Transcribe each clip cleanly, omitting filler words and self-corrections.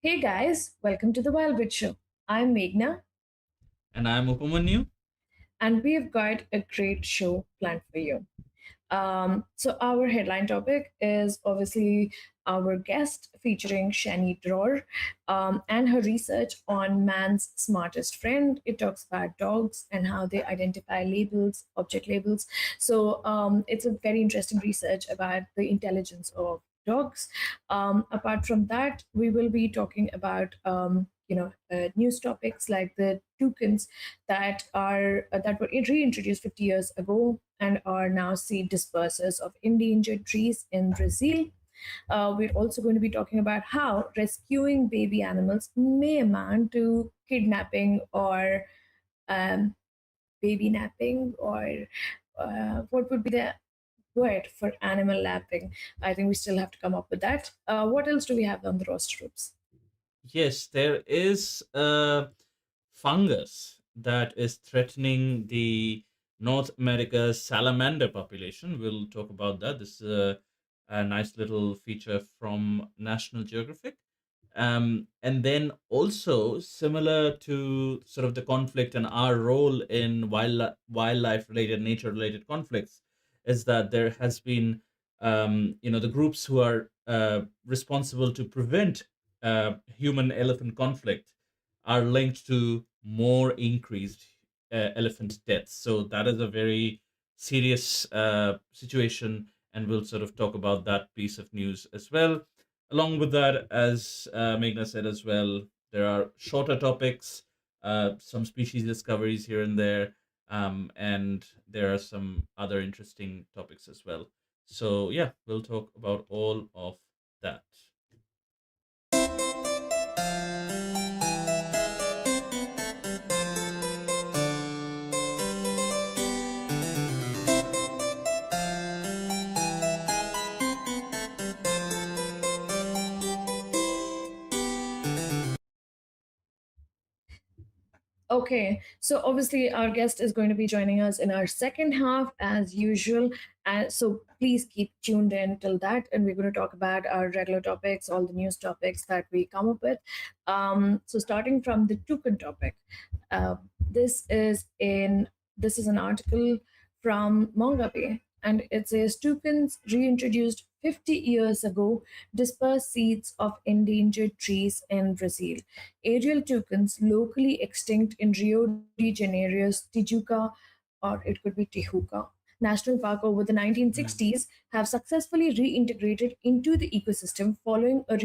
Hey guys, welcome to the Wild Bit Show. I'm Meghna, And I'm Upamanyu. and we've got a great show planned for you. So our headline topic is obviously our guest featuring Shany Dror and her research on man's smartest friend. It talks about dogs and how they identify labels, object labels. So it's a very interesting research about the intelligence of dogs. Apart from that, we will be talking about news topics like the toucans that were reintroduced 50 years ago and are now seed dispersers of endangered trees in Brazil. We're also going to be talking about how rescuing baby animals may amount to kidnapping or um, baby napping, or what would be the word for animal lapping. I think we still have to come up with that. What else do we have on the roster groups? Yes, there is a fungus that is threatening the North America salamander population. We'll talk about that. This is a nice little feature from National Geographic. And then also similar to sort of the conflict and our role in wildlife related, nature related conflicts, is that there has been the groups who are responsible to prevent human elephant conflict are linked to more increased elephant deaths. So that is a very serious situation, and we'll sort of talk about that piece of news as well. Along with that, as Meghna said as well, there are shorter topics, some species discoveries here and there, and there are some other interesting topics as well. So yeah, we'll talk about all of that. Okay, so obviously our guest is going to be joining us in our second half as usual. And so please keep tuned in till that. And we're going to talk about our regular topics, all the news topics that we come up with. So starting from the toucan topic, uh, this is in this is an article from Mongabay, and it says toucans reintroduced 50 years ago disperse seeds of endangered trees in Brazil. Aerial toucans, locally extinct in Rio de Janeiro's Tijuca, or it could be Tijuca, National Park over the Mm. 1960s, have successfully reintegrated into the ecosystem following a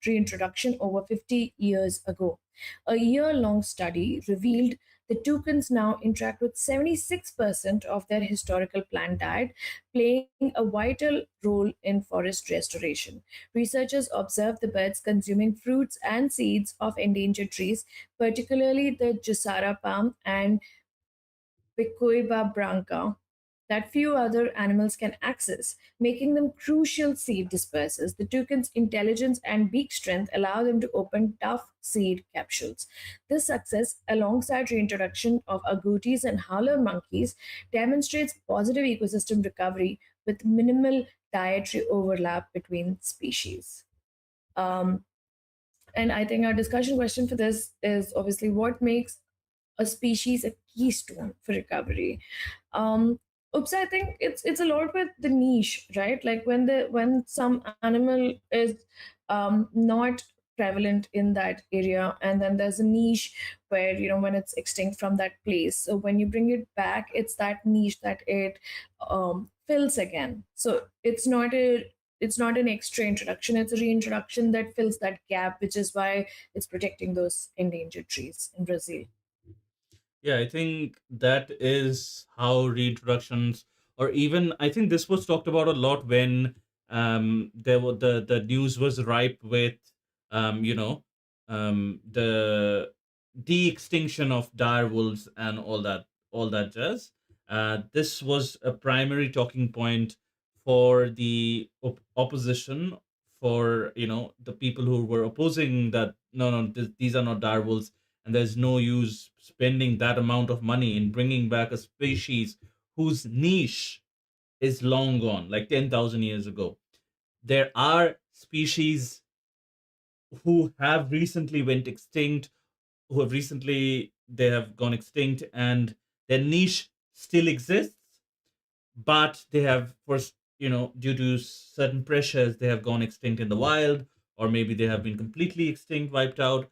reintroduction over 50 years ago. A year long study revealed the toucans now interact with 76% of their historical plant diet, playing a vital role in forest restoration. Researchers observed the birds consuming fruits and seeds of endangered trees, particularly the Jussara palm and Picoiba branca, that few other animals can access, making them crucial seed dispersers. The toucan's intelligence and beak strength allow them to open tough seed capsules. This success, alongside reintroduction of agoutis and howler monkeys, demonstrates positive ecosystem recovery with minimal dietary overlap between species. Um, and I think our discussion question for this is obviously what makes a species a keystone for recovery. Oops, I think it's a lot with the niche, right? Like when some animal is not prevalent in that area, and then there's a niche where when it's extinct from that place. So when you bring it back, it's that niche that it fills again. So it's not an extra introduction; it's a reintroduction that fills that gap, which is why it's protecting those endangered trees in Brazil. Yeah, I think that is how reintroductions, or even I think this was talked about a lot when there were the news was ripe with you know the de-extinction of dire wolves and all that jazz. This was a primary talking point for the opposition, for the people who were opposing that no, these are not dire wolves, and there's no use spending that amount of money in bringing back a species whose niche is long gone, like 10,000 years ago. There are species who have recently went extinct, who have recently they have gone extinct, and their niche still exists, but they have, due to certain pressures, they have gone extinct in the wild, or maybe they have been completely extinct, wiped out.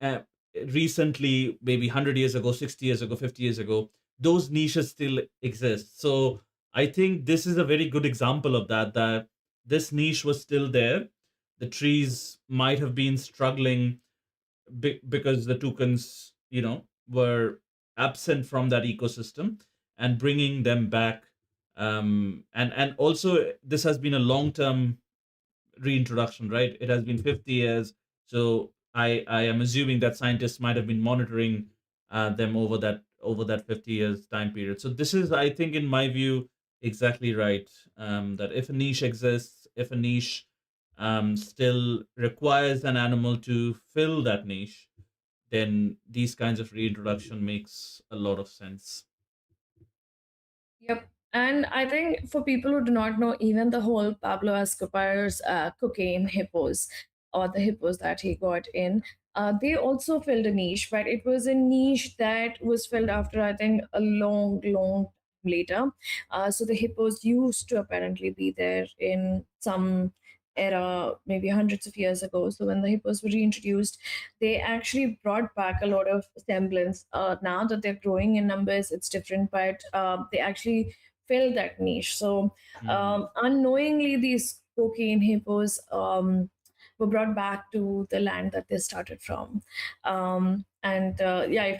uh, Recently, maybe 100 years ago, 60 years ago, 50 years ago, those niches still exist. So I think this is a very good example of that this niche was still there. The trees might have been struggling because the toucans, were absent from that ecosystem, and bringing them back. And also, this has been a long term reintroduction, right? It has been 50 years. So I am assuming that scientists might have been monitoring them over that 50 years time period. So this is, I think, in my view, exactly right. That if a niche exists, if a niche still requires an animal to fill that niche, then these kinds of reintroduction makes a lot of sense. Yep. And I think for people who do not know, even the whole Pablo Escobar's cocaine hippos, or the hippos that he got in, they also filled a niche, but it was a niche that was filled after, I think, a long, long later. So the hippos used to apparently be there in some era, maybe hundreds of years ago. So when the hippos were reintroduced, they actually brought back a lot of semblance. Now that they're growing in numbers, it's different, but they actually fill that niche. So Hmm. unknowingly, these cocaine hippos were brought back to the land that they started from. And yeah,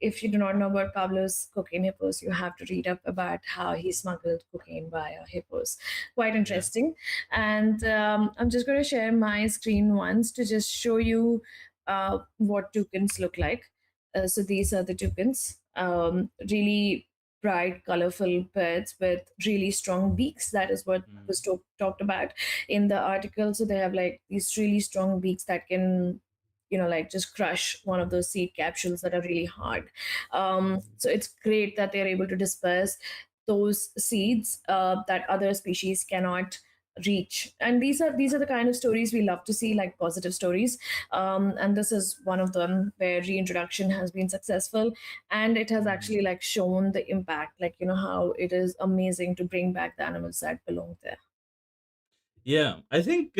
if you do not know about Pablo's cocaine hippos, you have to read up about how he smuggled cocaine via hippos. Quite Yeah. interesting. And I'm just going to share my screen once to just show you what toucans look like. So these are the toucans. Really bright, colorful birds with really strong beaks. That is what Hmm. was talked about in the article. So they have like these really strong beaks that can, like just crush one of those seed capsules that are really hard. So it's great that they're able to disperse those seeds that other species cannot reach. And these are the kind of stories we love to see, like positive stories. And this is one of them where reintroduction has been successful, and it has Hmm. actually like shown the impact, like how it is amazing to bring back the animals that belong there. Yeah, I think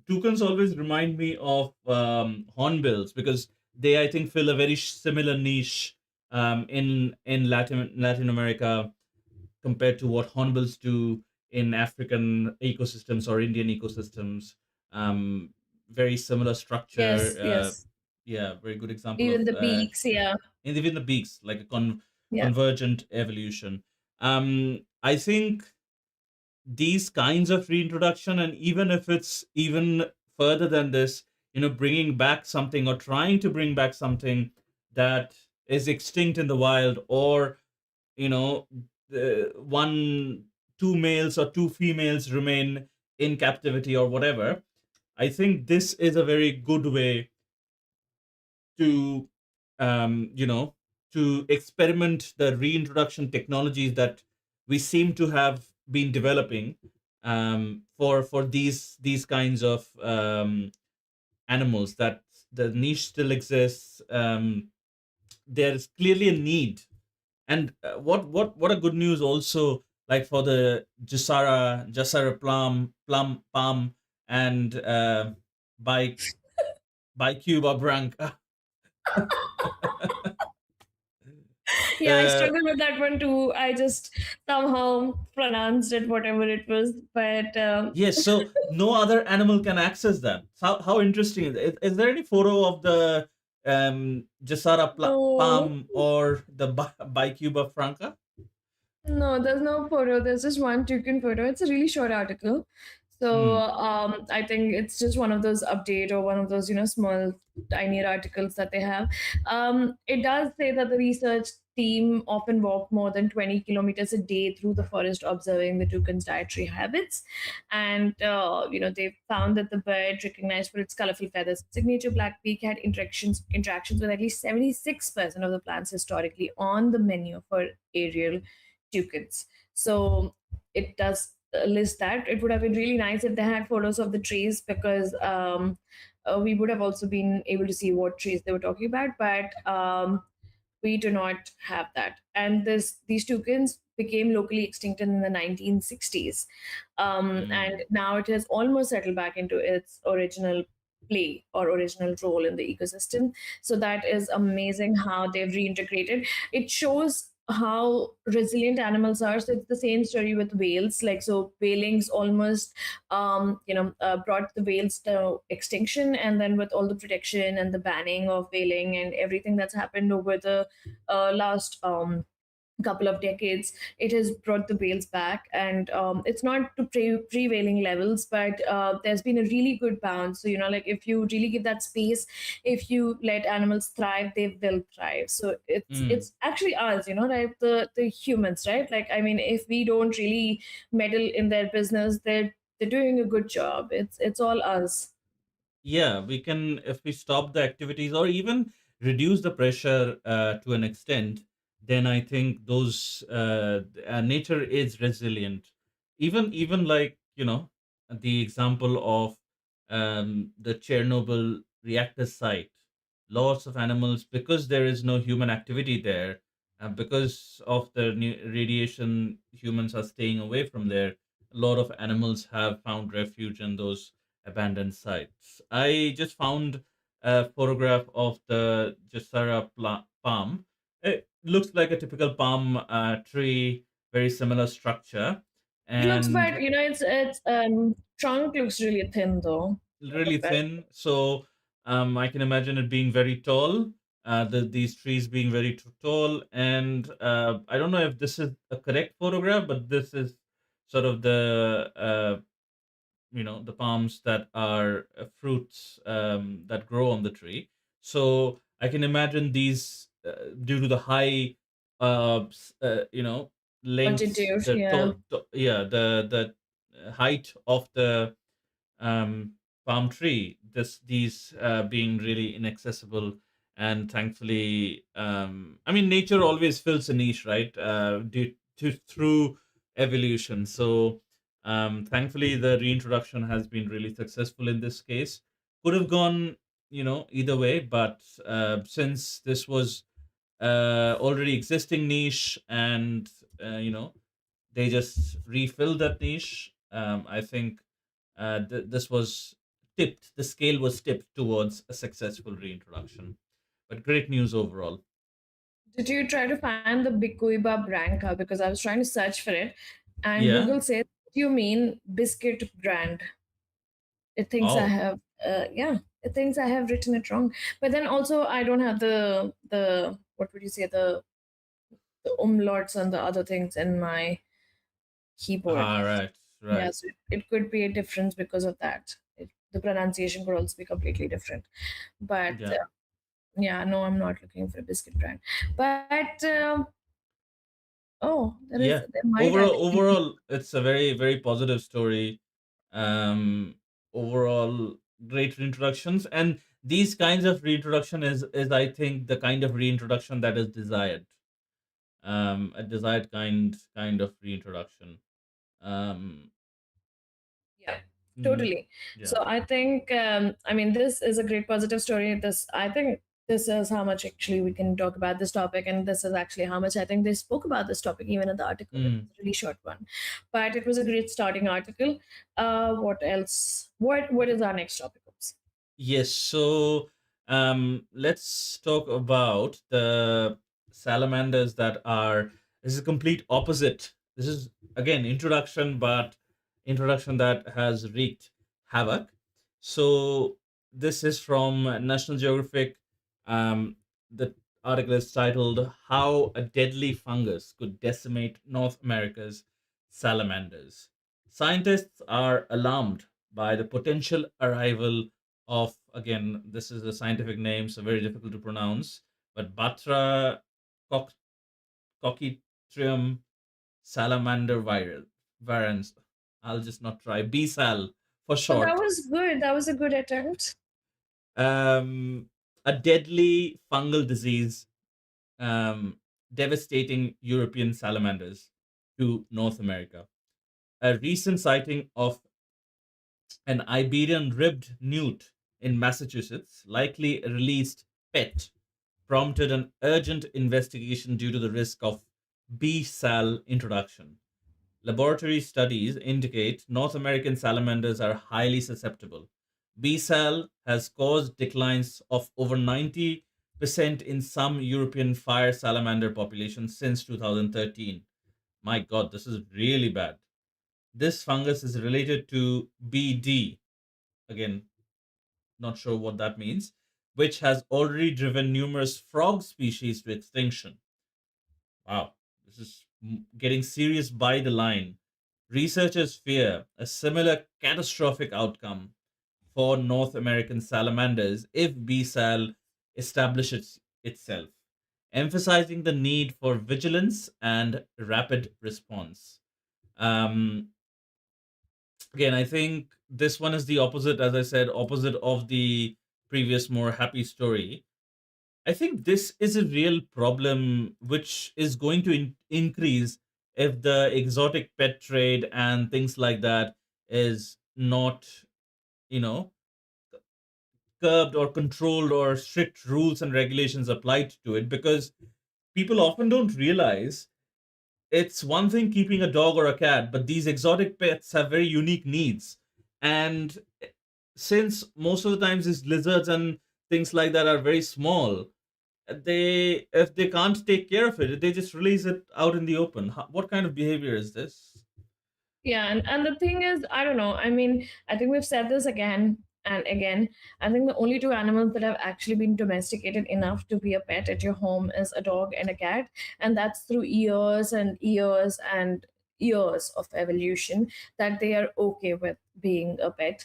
toucans always remind me of hornbills, because they, I think, fill a very similar niche in Latin America, compared to what hornbills do in African ecosystems or Indian ecosystems. Um, Very similar structure. Yes, yes. Yeah, very good example of Even the beaks, yeah. and even the beaks, like a Yeah. convergent evolution. I think these kinds of reintroduction, and even if it's even further than this, bringing back something, or trying to bring back something that is extinct in the wild, or you know one two males or two females remain in captivity or whatever. I think this is a very good way to to experiment the reintroduction technologies that we seem to have been developing for these kinds of animals, that the niche still exists. There's clearly a need. And what a good news also, like for the Jasara plum palm, and by Cuba Branca. Yeah, I uh, struggled with that one too. I just somehow pronounced it whatever it was, but yes, so no other animal can access them. How interesting is it? Is there any photo of the Jasara no. palm or the Bicuba franca? No, there's no photo. There's just one toucan photo. It's a really short article. So Hmm. I think it's just one of those update or one of those, small, tinier articles that they have. It does say that the research team often walk more than 20 kilometers a day through the forest observing the toucan's dietary habits. And, they found that the bird, recognized for its colorful feathers, signature black beak, had interactions with at least 76% of the plants historically on the menu for aerial toucans. So it does list that. It would have been really nice if they had photos of the trees, because we would have also been able to see what trees they were talking about, but we do not have that. And these toucans became locally extinct in the 1960s, and Mm. now it has almost settled back into its original play or original role in the ecosystem. So that is amazing how they've reintegrated. It shows how resilient animals are. So it's the same story with whales. Like, so whaling's almost brought the whales to extinction, and then with all the protection and the banning of whaling and everything that's happened over the last couple of decades, it has brought the whales back. And it's not to prevailing levels, but there's been a really good bounce. So, like, if you really give that space, if you let animals thrive, they will thrive. So Mm. it's actually us, like the humans, right? Like, I mean, if we don't really meddle in their business, they're doing a good job. It's all us. Yeah, we can, if we stop the activities or even reduce the pressure to an extent, then I think those nature is resilient. Even like, the example of the Chernobyl reactor site, lots of animals, because there is no human activity there, because of the radiation, humans are staying away from there. A lot of animals have found refuge in those abandoned sites. I just found a photograph of the Jassara palm. It looks like a typical palm tree, very similar structure, It looks, and but it's trunk looks really thin though. Like a really very thin. So I can imagine it being very tall. These trees being very tall, and I don't know if this is a correct photograph, but this is sort of the palms that are fruits that grow on the tree. So I can imagine these, due to the high lengths, altitude, yeah. yeah, the height of the um, palm tree, these being really inaccessible. And thankfully, I mean, nature always fills a niche, right? Due to through evolution. So thankfully, the reintroduction has been really successful in this case. Could have gone, either way, but since this was already existing niche, and they just refilled that niche. I think this was tipped. The scale was tipped towards a successful reintroduction. But great news overall. Did you try to find the Bikuiba branca? Because I was trying to search for it, and Yeah. Google says, "Do you mean biscuit brand?" It thinks I Oh. have, yeah, it thinks I have written it wrong. But then also, I don't have the what would you say, the umlauts and the other things in my keyboard. Ah, right, Yeah, right. so it could be a difference because of that. The pronunciation could also be completely different. But Yeah. yeah, no, I'm not looking for a biscuit brand. But oh, Yeah. there might actually be. Overall, it's a very, very positive story. Um, Overall, great reintroductions, and these kinds of reintroduction is I think the kind of reintroduction that is desired. A desired kind of reintroduction. Um, Yeah, mm, totally. yeah. So I think, I mean, this is a great positive story. I think this is how much actually we can talk about this topic, and this is actually how much I think they spoke about this topic even in the article. It Mm. was a really short one, but it was a great starting article. What else? What is our next topic? Oops. Yes, so let's talk about the salamanders that are. This is a complete opposite. This is again introduction, but introduction that has wreaked havoc. So this is from National Geographic. Um, the article is titled "How a Deadly Fungus Could Decimate North America's Salamanders." Scientists are alarmed by the potential arrival of, again, this is a scientific name, so very difficult to pronounce, but Batra coc- cocytrium salamander virans. I'll just not try. BSAL for But that short. was good. That was a good attempt. Um, a deadly fungal disease, devastating European salamanders to North America. A recent sighting of an Iberian ribbed newt. in Massachusetts, likely released pet, prompted an urgent investigation due to the risk of B sal introduction. Laboratory studies indicate North American salamanders are highly susceptible. B sal has caused declines of over 90% in some European fire salamander populations since 2013. My god, this is really bad. This fungus is related to BD, again, not sure what that means, which has already driven numerous frog species to extinction. Wow, this is getting serious by the line. Researchers fear a similar catastrophic outcome for North American salamanders if BSAL establishes itself, emphasizing the need for vigilance and rapid response. Um, Again, I think this one is the opposite, as I said, opposite of the previous more happy story. I think this is a real problem which is going to increase if the exotic pet trade and things like that is not, you know, curbed or controlled or strict rules and regulations applied to it, because people often don't realize it's one thing keeping a dog or a cat, but these exotic pets have very unique needs. And since most of the times these lizards and things like that are very small, they if they can't take care of it, they just release it out in the open. What kind of behavior is this? Yeah, and the thing is, I don't know. I mean, I think we've said this again and again. I think the only two animals that have actually been domesticated enough to be a pet at your home is a dog and a cat, and that's through years and years and years of evolution that they are okay with being a pet.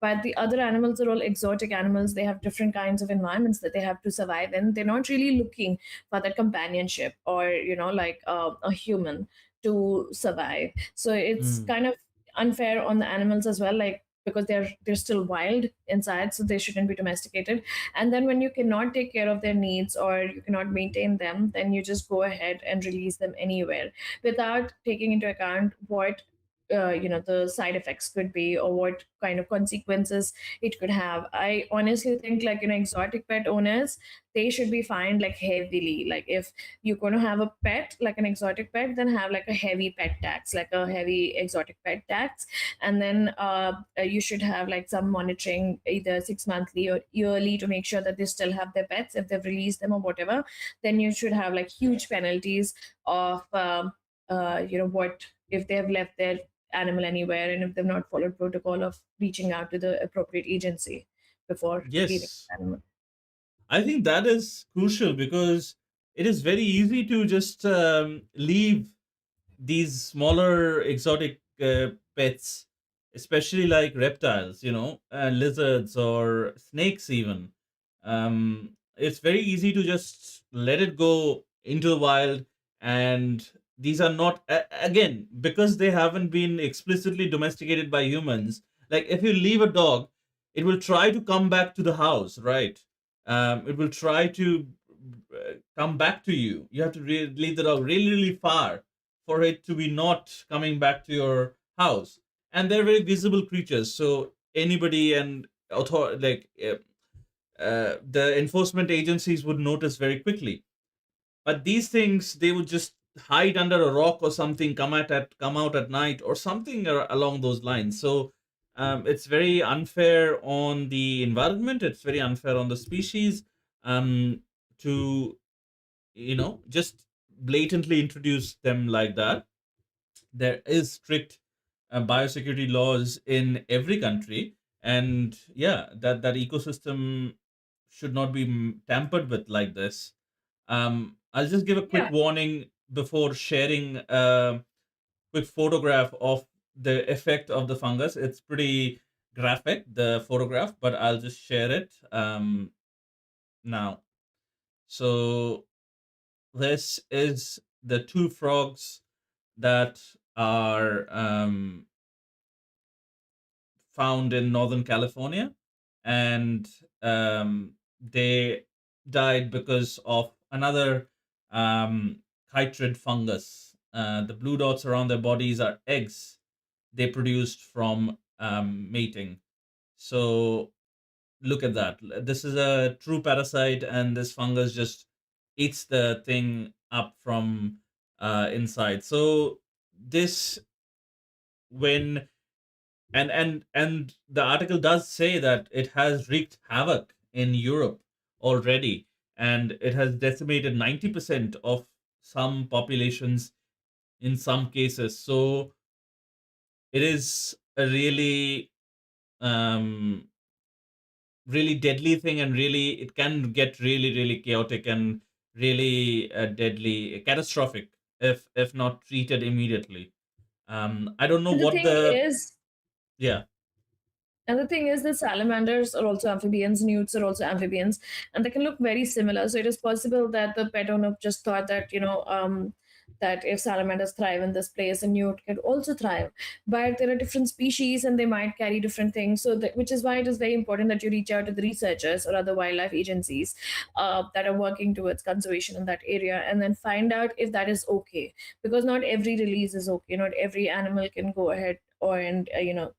But the other animals are all exotic animals. They have different kinds of environments that they have to survive in. They're not really looking for that companionship or, like a human to survive. So it's Hmm. kind of unfair on the animals as well, like because they're still wild inside, so they shouldn't be domesticated. And then when you cannot take care of their needs or you cannot maintain them, then you just go ahead and release them anywhere without taking into account what the side effects could be or what kind of consequences it could have. I honestly think, like, exotic pet owners, they should be fined like heavily. Like, if you're going to have a pet like an exotic pet, then have like a heavy pet tax, like a heavy exotic pet tax. And then you should have like some monitoring, either 6 monthly or yearly, to make sure that they still have their pets if they've released them or whatever. Then you should have like huge penalties of what if they have left their animal anywhere, and if they've not followed protocol of reaching out to the appropriate agency before leaving Yes, the animal. I think that is crucial because it is very easy to just leave these smaller exotic pets, especially like reptiles, lizards or snakes, even. It's very easy to just let it go into the wild, and these are not, again, because they haven't been explicitly domesticated by humans. Like, if you leave a dog, it will try to come back to the house, right? It will try to come back to you. You have to leave the dog really, really far for it to be not coming back to your house. And they're very visible creatures, so anybody and the enforcement agencies would notice very quickly. But these things, they would just hide under a rock or something, come out at night or something along those lines. So it's very unfair on the environment. It's very unfair on the species, to just blatantly introduce them like that. There is strict biosecurity laws in every country, and yeah, that ecosystem should not be tampered with like this. I'll just give a quick Yeah. warning before sharing a quick photograph of the effect of the fungus. It's pretty graphic, the photograph, but I'll just share it now. So this is the two frogs that are found in Northern California, and they died because of another chytrid fungus. The blue dots around their bodies are eggs they produced from mating. So look at that. This is a true parasite, and this fungus just eats the thing up from inside. So this when and the article does say that it has wreaked havoc in Europe already, and it has decimated 90% of some populations in some cases. So it is a um really deadly thing, and really it can get really chaotic and really deadly, catastrophic if not treated immediately. I don't know And the what thing the is, yeah. And the thing is that salamanders are also amphibians, newts are also amphibians, and they can look very similar. So it is possible that the pet owner just thought that, that if salamanders thrive in this place, a newt can also thrive. But there are different species and they might carry different things. So which is why it is very important that you reach out to the researchers or other wildlife agencies that are working towards conservation in that area, and then find out if that is okay. Because not every release is okay. Not every animal can go ahead or and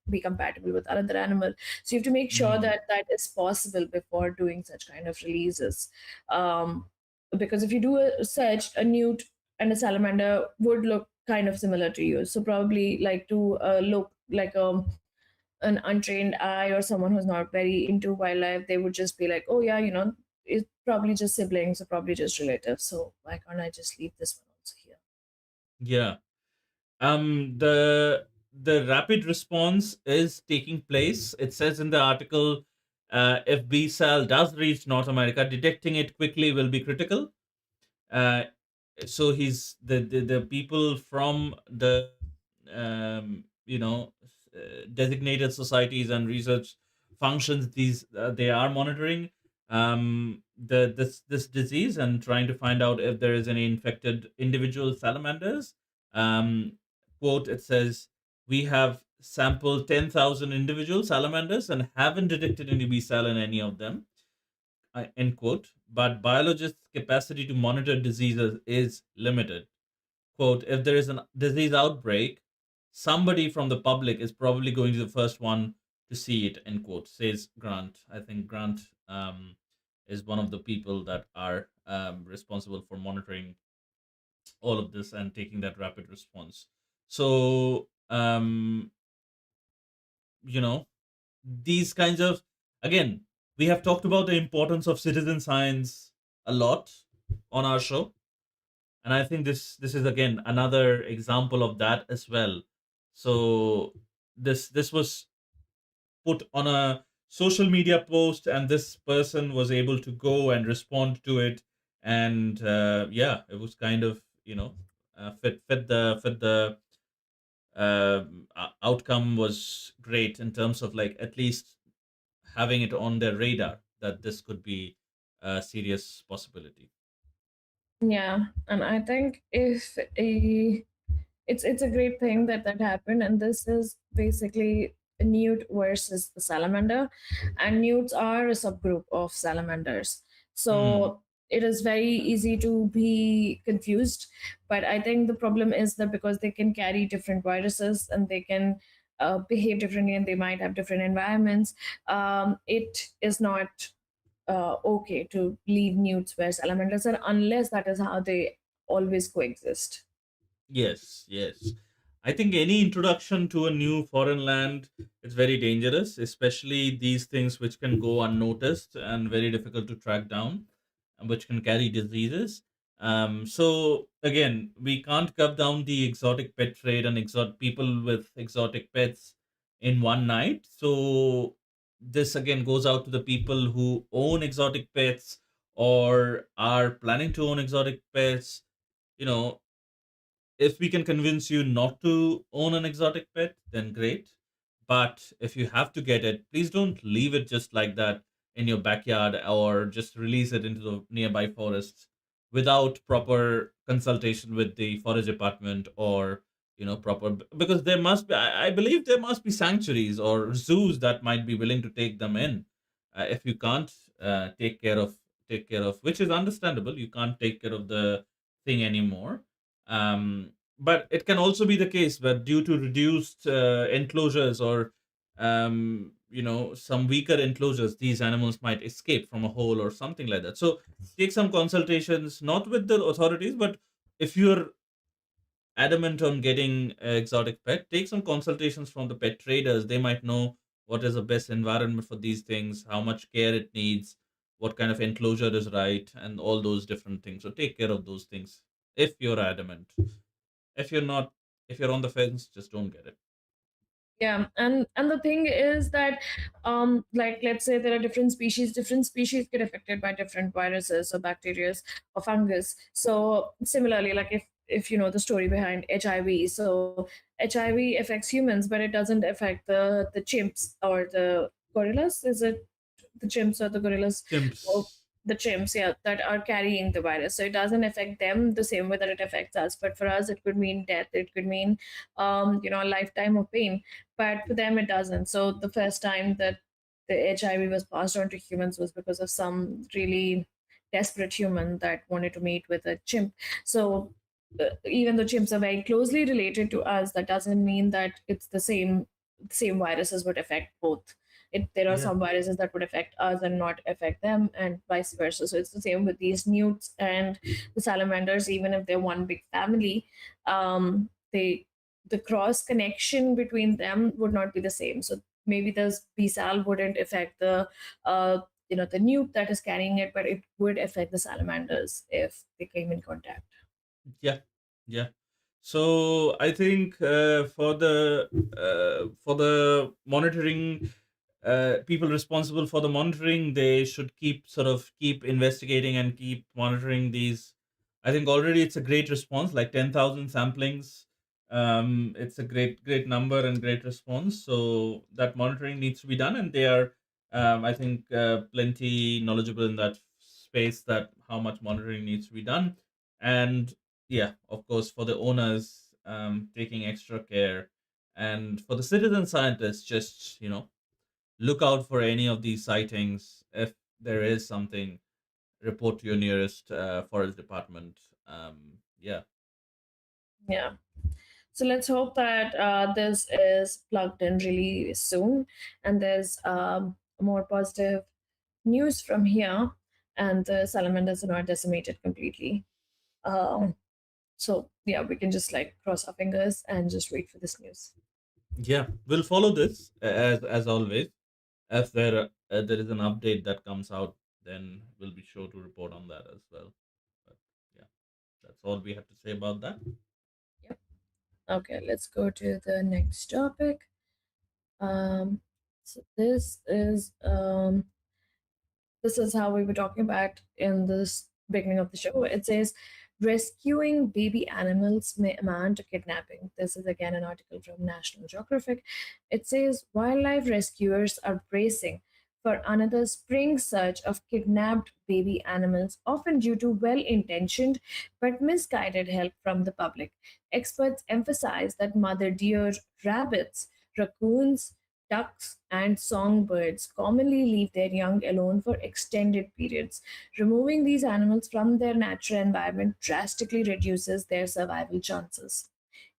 be compatible with another animal, so you have to make sure Mm, that that is possible before doing such kind of releases. Because if you do a search, a newt and a salamander would look kind of similar to you, so probably like to look like an untrained eye or someone who's not very into wildlife, they would just be like, oh yeah, it's probably just siblings or probably just relatives, so why can't I just leave this one also here? yeah. The rapid response is taking place. It says in the article, if B cell does reach North America, detecting it quickly will be critical. Uh, so he's the people from the designated societies and research functions, these they are monitoring this disease and trying to find out if there is any infected individual salamanders. um Quote, it says, we have sampled 10,000 individual salamanders and haven't detected any B cell in any of them, end quote. But biologists' capacity to monitor diseases is limited. Quote, if there is a disease outbreak, somebody from the public is probably going to be the first one to see it, end quote, says Grant. I think Grant is one of the people that are responsible for monitoring all of this and taking that rapid response. So, you know, these kinds of, again, we have talked about the importance of citizen science a lot on our show, and I think this is again another example of that as well. So this was put on a social media post, and this person was able to go and respond to it, and yeah, it was kind of, fit the outcome was great in terms of, like, at least having it on their radar that this could be a serious possibility. Yeah, and I think if a it's a great thing that that happened, and this is basically a newt versus the salamander, and newts are a subgroup of salamanders, Hmm. so it is very easy to be confused. But I think the problem is that because they can carry different viruses and they can behave differently and they might have different environments, it is not okay to leave newts where salamanders are, unless that is how they always coexist. Yes, yes. I think any introduction to a new foreign land is very dangerous, especially these things which can go unnoticed and very difficult to track down, and which can carry diseases. So again, we can't cut down the exotic pet trade and exotic people with exotic pets in one night. So this again goes out to the people who own exotic pets or are planning to own exotic pets. You know, if we can convince you not to own an exotic pet, then great. But if you have to get it, please don't leave it just like that in your backyard or just release it into the nearby forests without proper consultation with the forest department or, proper, because there must be, I believe there must be sanctuaries or zoos that might be willing to take them in. If you can't take care of, which is understandable, you can't take care of the thing anymore. But it can also be the case that due to reduced enclosures or some weaker enclosures, these animals might escape from a hole or something like that. So take some consultations, not with the authorities, but if you're adamant on getting an exotic pet, take some consultations from the pet traders. They might know what is the best environment for these things, how much care it needs, what kind of enclosure is right, and all those different things. So take care of those things if you're adamant. If you're not, if you're on the fence, just don't get it. Yeah, and the thing is that, like, let's say there are different species get affected by different viruses or bacteria or fungus. So similarly, like if you know the story behind HIV, so HIV affects humans, but it doesn't affect the chimps or the gorillas. Is it the chimps or the gorillas? Or Chimps. the chimps, yeah, that are carrying the virus. So it doesn't affect them the same way that it affects us. But for us, it could mean death. It could mean, a lifetime of pain, but for them it doesn't. So the first time that the HIV was passed on to humans was because of some really desperate human that wanted to mate with a chimp. So even though chimps are very closely related to us, that doesn't mean that it's the same viruses would affect both. There are Yeah. some viruses that would affect us and not affect them, and vice versa. So it's the same with these newts and the salamanders. Even if they're one big family, they the cross connection between them would not be the same. So maybe the B-sal wouldn't affect the newt that is carrying it, but it would affect the salamanders if they came in contact. Yeah, yeah. So I think for the monitoring, people responsible for the monitoring, they should keep investigating and keep monitoring these. I think already it's a great response, like 10,000 samplings. It's a great number and great response. So that monitoring needs to be done, and they are, I think, plenty knowledgeable in that space that how much monitoring needs to be done. And yeah, of course, for the owners, taking extra care, and for the citizen scientists, just look out for any of these sightings. If there is something, report to your nearest forest department. Yeah. Yeah. So let's hope that this is plugged in really soon, and there's more positive news from here, and the salamanders are not decimated completely. Um, so yeah, we can just like cross our fingers and just wait for this news. Yeah, we'll follow this as always. If there is an update that comes out, then we'll be sure to report on that as well. But yeah, that's all we have to say about that. Yep. Okay, let's go to the next topic. So this is how we were talking about in this beginning of the show. It says rescuing baby animals may amount to kidnapping. This is again an article from National Geographic. It says wildlife rescuers are bracing for another spring surge of kidnapped baby animals, often due to well intentioned but misguided help from the public. Experts emphasize that mother deer, rabbits, raccoons, ducks, and songbirds commonly leave their young alone for extended periods. Removing these animals from their natural environment drastically reduces their survival chances.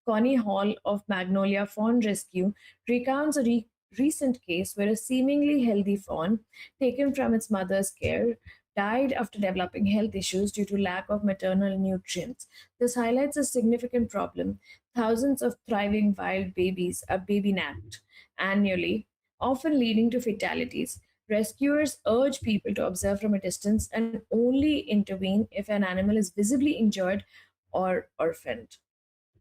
Connie Hall of Magnolia Fawn Rescue recounts a recent case where a seemingly healthy fawn, taken from its mother's care, died after developing health issues due to lack of maternal nutrients. This highlights a significant problem. Thousands of thriving wild babies are baby napped annually, often leading to fatalities. Rescuers urge people to observe from a distance and only intervene if an animal is visibly injured or orphaned.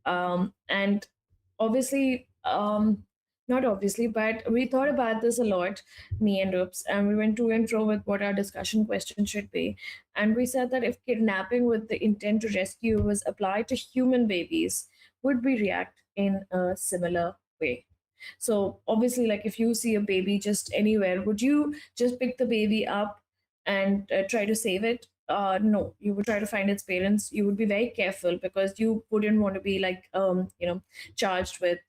And obviously, not obviously, but we thought about this a lot, me and Oops, and we went to and fro with what our discussion question should be. And we said that if kidnapping with the intent to rescue was applied to human babies, would we react in a similar way? So obviously, like if you see a baby just anywhere, would you just pick the baby up and try to save it? No, you would try to find its parents. You would be very careful because you wouldn't want to be like, charged with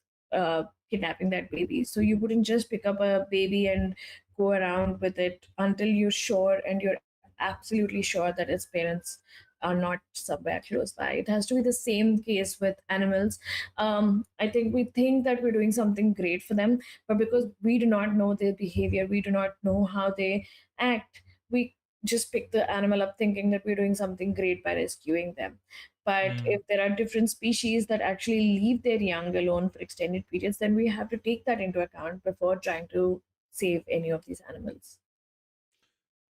kidnapping that baby. So you wouldn't just pick up a baby and go around with it until you're sure and you're absolutely sure that its parents are not somewhere close by. It has to be the same case with animals. I think we think that we're doing something great for them, but because we do not know their behavior, we do not know how they act, we just pick the animal up thinking that we're doing something great by rescuing them. But Mm, if there are different species that actually leave their young alone for extended periods, then we have to take that into account before trying to save any of these animals.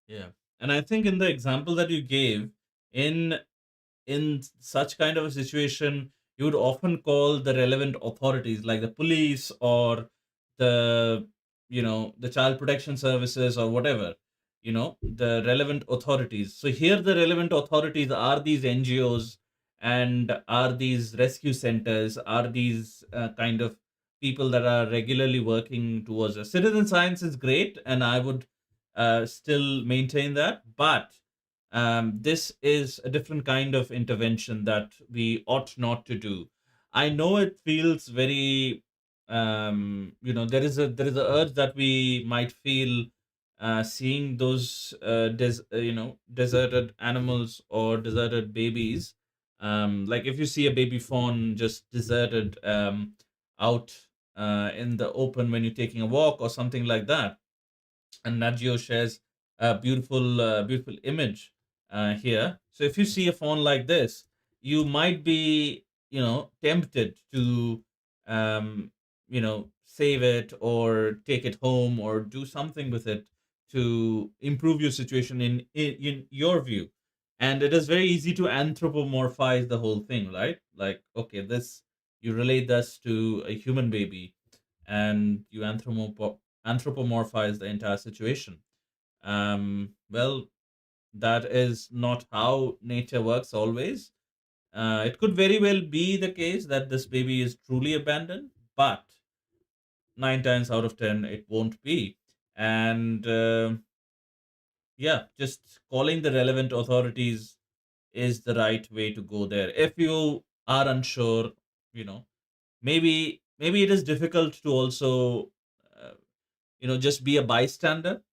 yeah. And I think in the example that you gave, in such kind of a situation, you would often call the relevant authorities like the police or the the child protection services or whatever, the relevant authorities. So here the relevant authorities are these NGOs, and are these rescue centers, are these kind of people that are regularly working towards us. Citizen science is great, and I would still maintain that, but this is a different kind of intervention that we ought not to do. I know it feels very, there is a urge that we might feel seeing those deserted animals or deserted babies. Like if you see a baby fawn just deserted out in the open when you're taking a walk or something like that, and Nat Geo shares a beautiful image here. So if you see a phone like this, you might be, tempted to, save it or take it home or do something with it to improve your situation in your view. And it is very easy to anthropomorphize the whole thing, right? Like, okay, this you relate this to a human baby, and you anthropomorphize the entire situation. Well, that is not how nature works always. It could very well be the case that this baby is truly abandoned, but 9 times out of 10, it won't be. And yeah, just calling the relevant authorities is the right way to go there. If you are unsure, you know, maybe it is difficult to also, just be a bystander,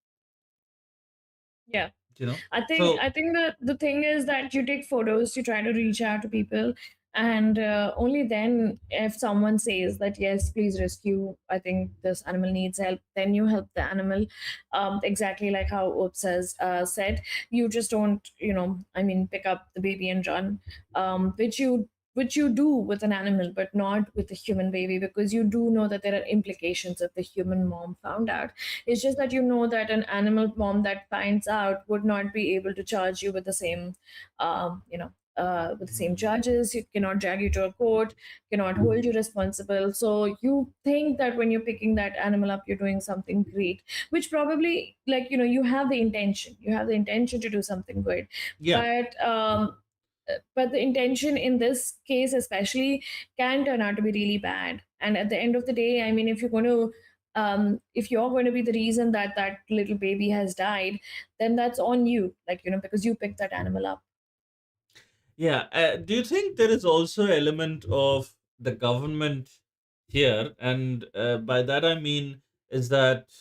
Yeah. you know. I think So I think that the thing is that you take photos, you try to reach out to people, and only then, if someone says that yes, please rescue, I think this animal needs help, then you help the animal. Exactly like how Ops has said, you just don't, I mean, pick up the baby and run, which you do with an animal, but not with a human baby, because you do know that there are implications if the human mom found out. It's just that you know that an animal mom that finds out would not be able to charge you with the same, with the same mm, charges. You cannot drag you to a court, cannot hold you responsible. So you think that when you're picking that animal up, you're doing something great, which probably, like, you have the intention to do something good, yeah. but the intention in this case especially can turn out to be really bad. And at the end of the day, I mean, if you're going to be the reason that that little baby has died, then that's on you, like, because you picked that animal up. Yeah. Do you think there is also element of the government here? And by that I mean is that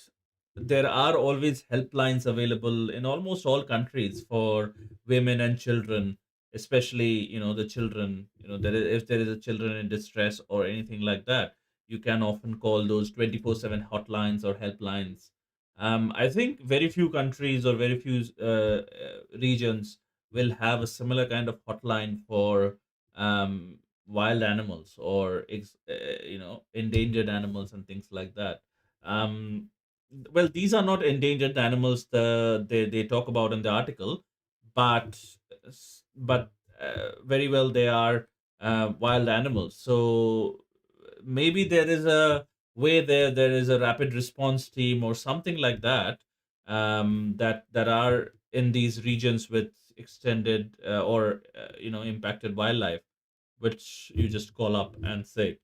there are always helplines available in almost all countries for women and children, especially the children. If there is a children in distress or anything like that, you can often call those 24/7 hotlines or helplines. I think very few countries or very few regions will have a similar kind of hotline for wild animals or endangered animals and things like that. Um, well, these are not endangered animals they talk about in the article, but very well they are wild animals. So maybe there is a way there is a rapid response team or something like that, that are in these regions with extended or impacted wildlife, which you just call up and say,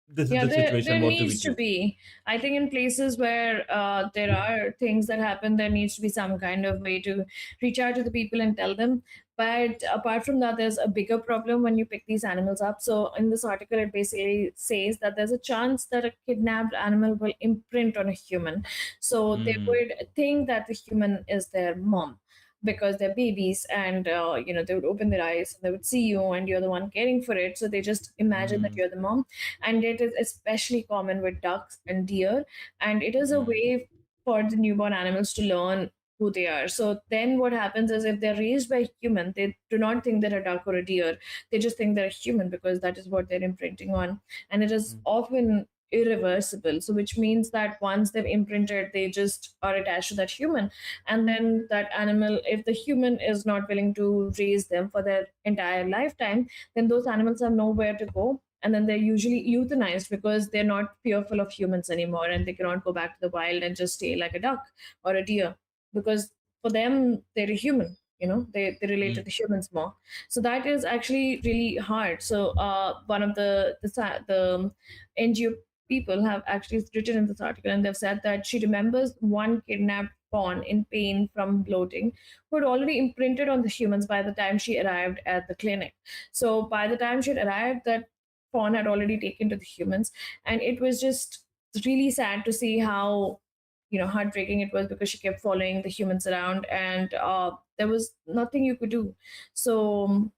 this is Yeah, the there situation, there what do we needs to do? be. I think in places where there are things that happen, there needs to be some kind of way to reach out to the people and tell them. But apart from that, there's a bigger problem when you pick these animals up. So in this article, it basically says that there's a chance that a kidnapped animal will imprint on a human. So they Mm, would think that the human is their mom. because they're babies, and they would open their eyes and they would see you and you're the one caring for it, so they just imagine that Mm, you're the mom. And it is especially common with ducks and deer, and it is a mm, way for the newborn animals to learn who they are. So then what happens is, if they're raised by human, they do not think they're a duck or a deer. They just think they're human because that is what they're imprinting on. And it is mm, often irreversible. So which means that once they've imprinted, they just are attached to that human. And then that animal, if the human is not willing to raise them for their entire lifetime, then those animals have nowhere to go. And then they're usually euthanized because they're not fearful of humans anymore, and they cannot go back to the wild and just stay like a duck or a deer, because for them they're a human. They relate to mm. the humans more. So that is actually really hard. So one of the NGO people have actually written in this article, and they've said that she remembers one kidnapped fawn in pain from bloating who had already imprinted on the humans by the time she arrived at the clinic. So by the time she had arrived, that fawn had already taken to the humans. And it was just really sad to see how heartbreaking it was, because she kept following the humans around, and there was nothing you could do. So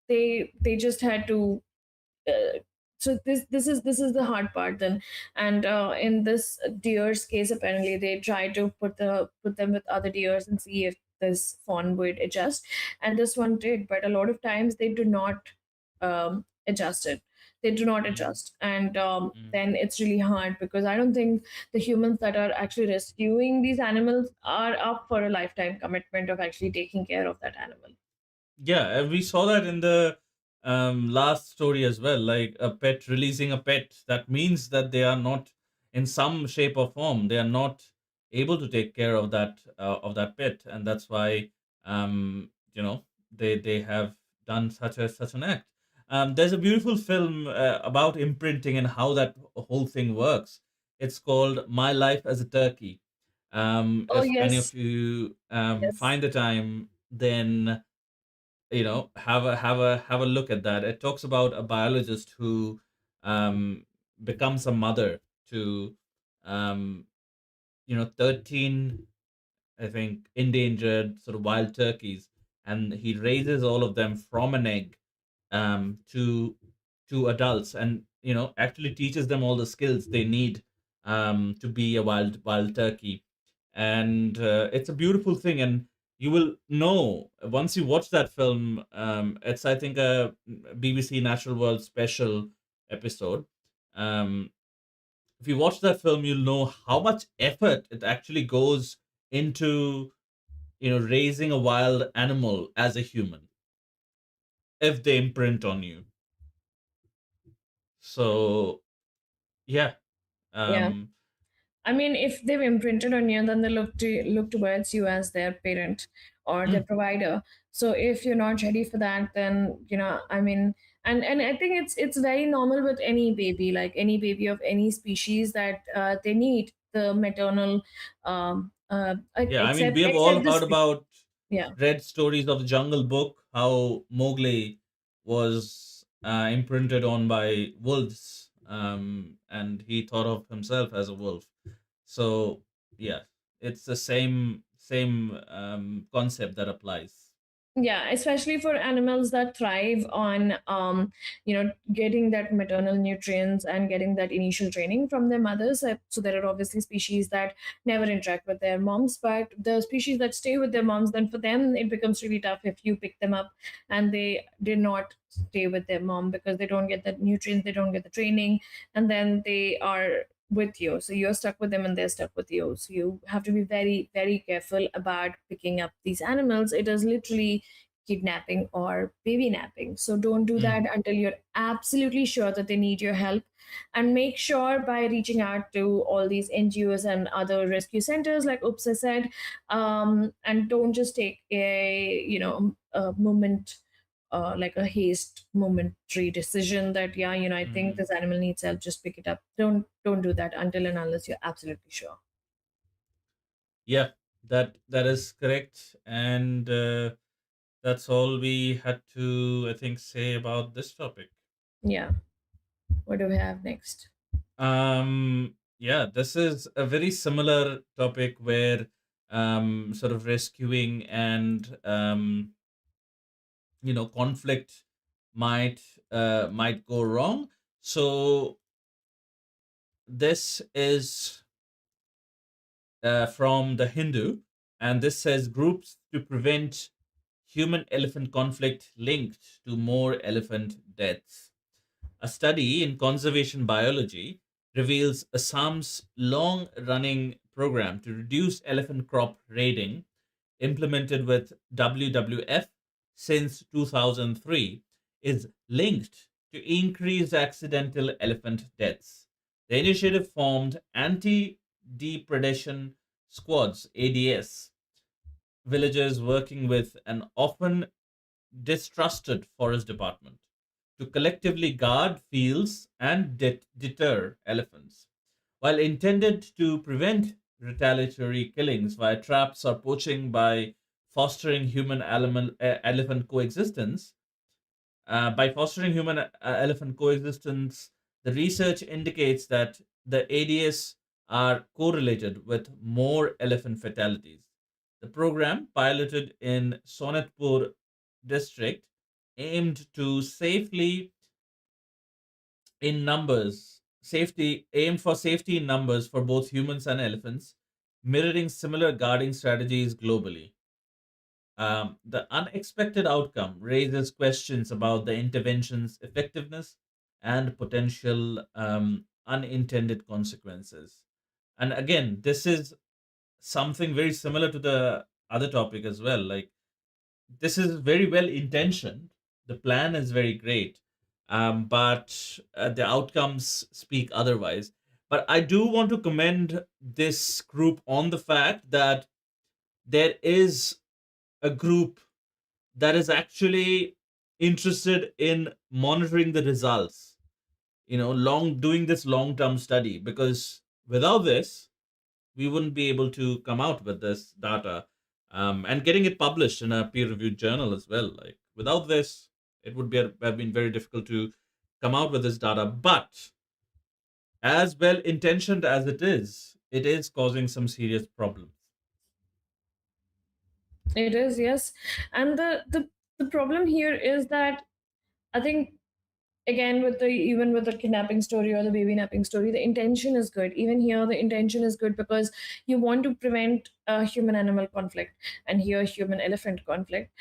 they just had to uh, so this is the hard part then. And in this deer's case, apparently they try to put them with other deers and see if this fawn would adjust, and this one did, but a lot of times they do not adjust it. They do not Mm, adjust, and mm. then it's really hard, because I don't think the humans that are actually rescuing these animals are up for a lifetime commitment of actually taking care of that animal. Yeah, and we saw that in the last story as well. Like a pet releasing a pet, that means that they are not, in some shape or form, they are not able to take care of that pet, and that's why they have done such an act. There's a beautiful film about imprinting and how that whole thing works. It's called My Life as a Turkey. Oh If any yes, of you yes. find the time, then have a look at that. It talks about a biologist who um becomes a mother to um 13, I think, endangered sort of wild turkeys, and he raises all of them from an egg to adults, and actually teaches them all the skills they need to be a wild turkey. And it's a beautiful thing, and you will know once you watch that film. It's, I think, a BBC Natural World special episode. um, if you watch that film, you'll know how much effort it actually goes into raising a wild animal as a human if they imprint on you. So yeah. Yeah. um I mean, if they've imprinted on you, then they look towards you as their parent or their mm, provider. So if you're not ready for that, then I mean, and I think it's very normal with any baby, like any baby of any species, that they need the maternal, yeah, I mean, except we have all except heard this. about, Yeah. read stories of the Jungle Book, how Mowgli was imprinted on by wolves, and he thought of himself as a wolf. So yeah, it's the same concept that applies. Yeah, especially for animals that thrive on getting that maternal nutrients and getting that initial training from their mothers. So there are obviously species that never interact with their moms, but the species that stay with their moms, then for them it becomes really tough if you pick them up and they did not stay with their mom, because they don't get the nutrients, they don't get the training, and then they are with you. So you're stuck with them and they're stuck with you. So you have to be very, very careful about picking up these animals. It is literally kidnapping or baby napping. So don't do that Mm, until you're absolutely sure that they need your help. And make sure by reaching out to all these NGOs and other rescue centers, like Oops, I said, and don't just take a moment, like a haste momentary decision that, yeah, I think mm. this animal needs help, just pick it up. Don't do that until and unless you're absolutely sure. Yeah, that is correct, and that's all we had to, I think, say about this topic. Yeah. What do we have next? Yeah, this is a very similar topic where sort of rescuing, and conflict might go wrong. So this is from the Hindu, and this says groups to prevent human elephant conflict linked to more elephant deaths. A study in conservation biology reveals Assam's long running program to reduce elephant crop raiding, implemented with WWF since 2003, is linked to increased accidental elephant deaths. The initiative formed anti depredation squads, ADS, villagers working with an often distrusted forest department to collectively guard fields and deter elephants. While intended to prevent retaliatory killings via traps or poaching by fostering elephant coexistence, elephant coexistence, the research indicates that the ADS are correlated with more elephant fatalities. The program, piloted in Sonatpur district, aimed to safely in numbers, safety aimed for safety in numbers for both humans and elephants, mirroring similar guarding strategies globally. The unexpected outcome raises questions about the intervention's effectiveness and potential unintended consequences. And again, this is something very similar to the other topic as well. Like, this is very well intentioned. The plan is very great, but the outcomes speak otherwise. But I do want to commend this group on the fact that there is a group that is actually interested in monitoring the results, long doing this long term study, because without this we wouldn't be able to come out with this data, and getting it published in a peer reviewed journal as well. Like, without this, it would have been very difficult to come out with this data. But as well intentioned as it is causing some serious problems. It is, yes. And the problem here is that I think, again, with the even with the kidnapping story or the baby napping story, the intention is good. Even here the intention is good because you want to prevent human animal conflict, and here human elephant conflict,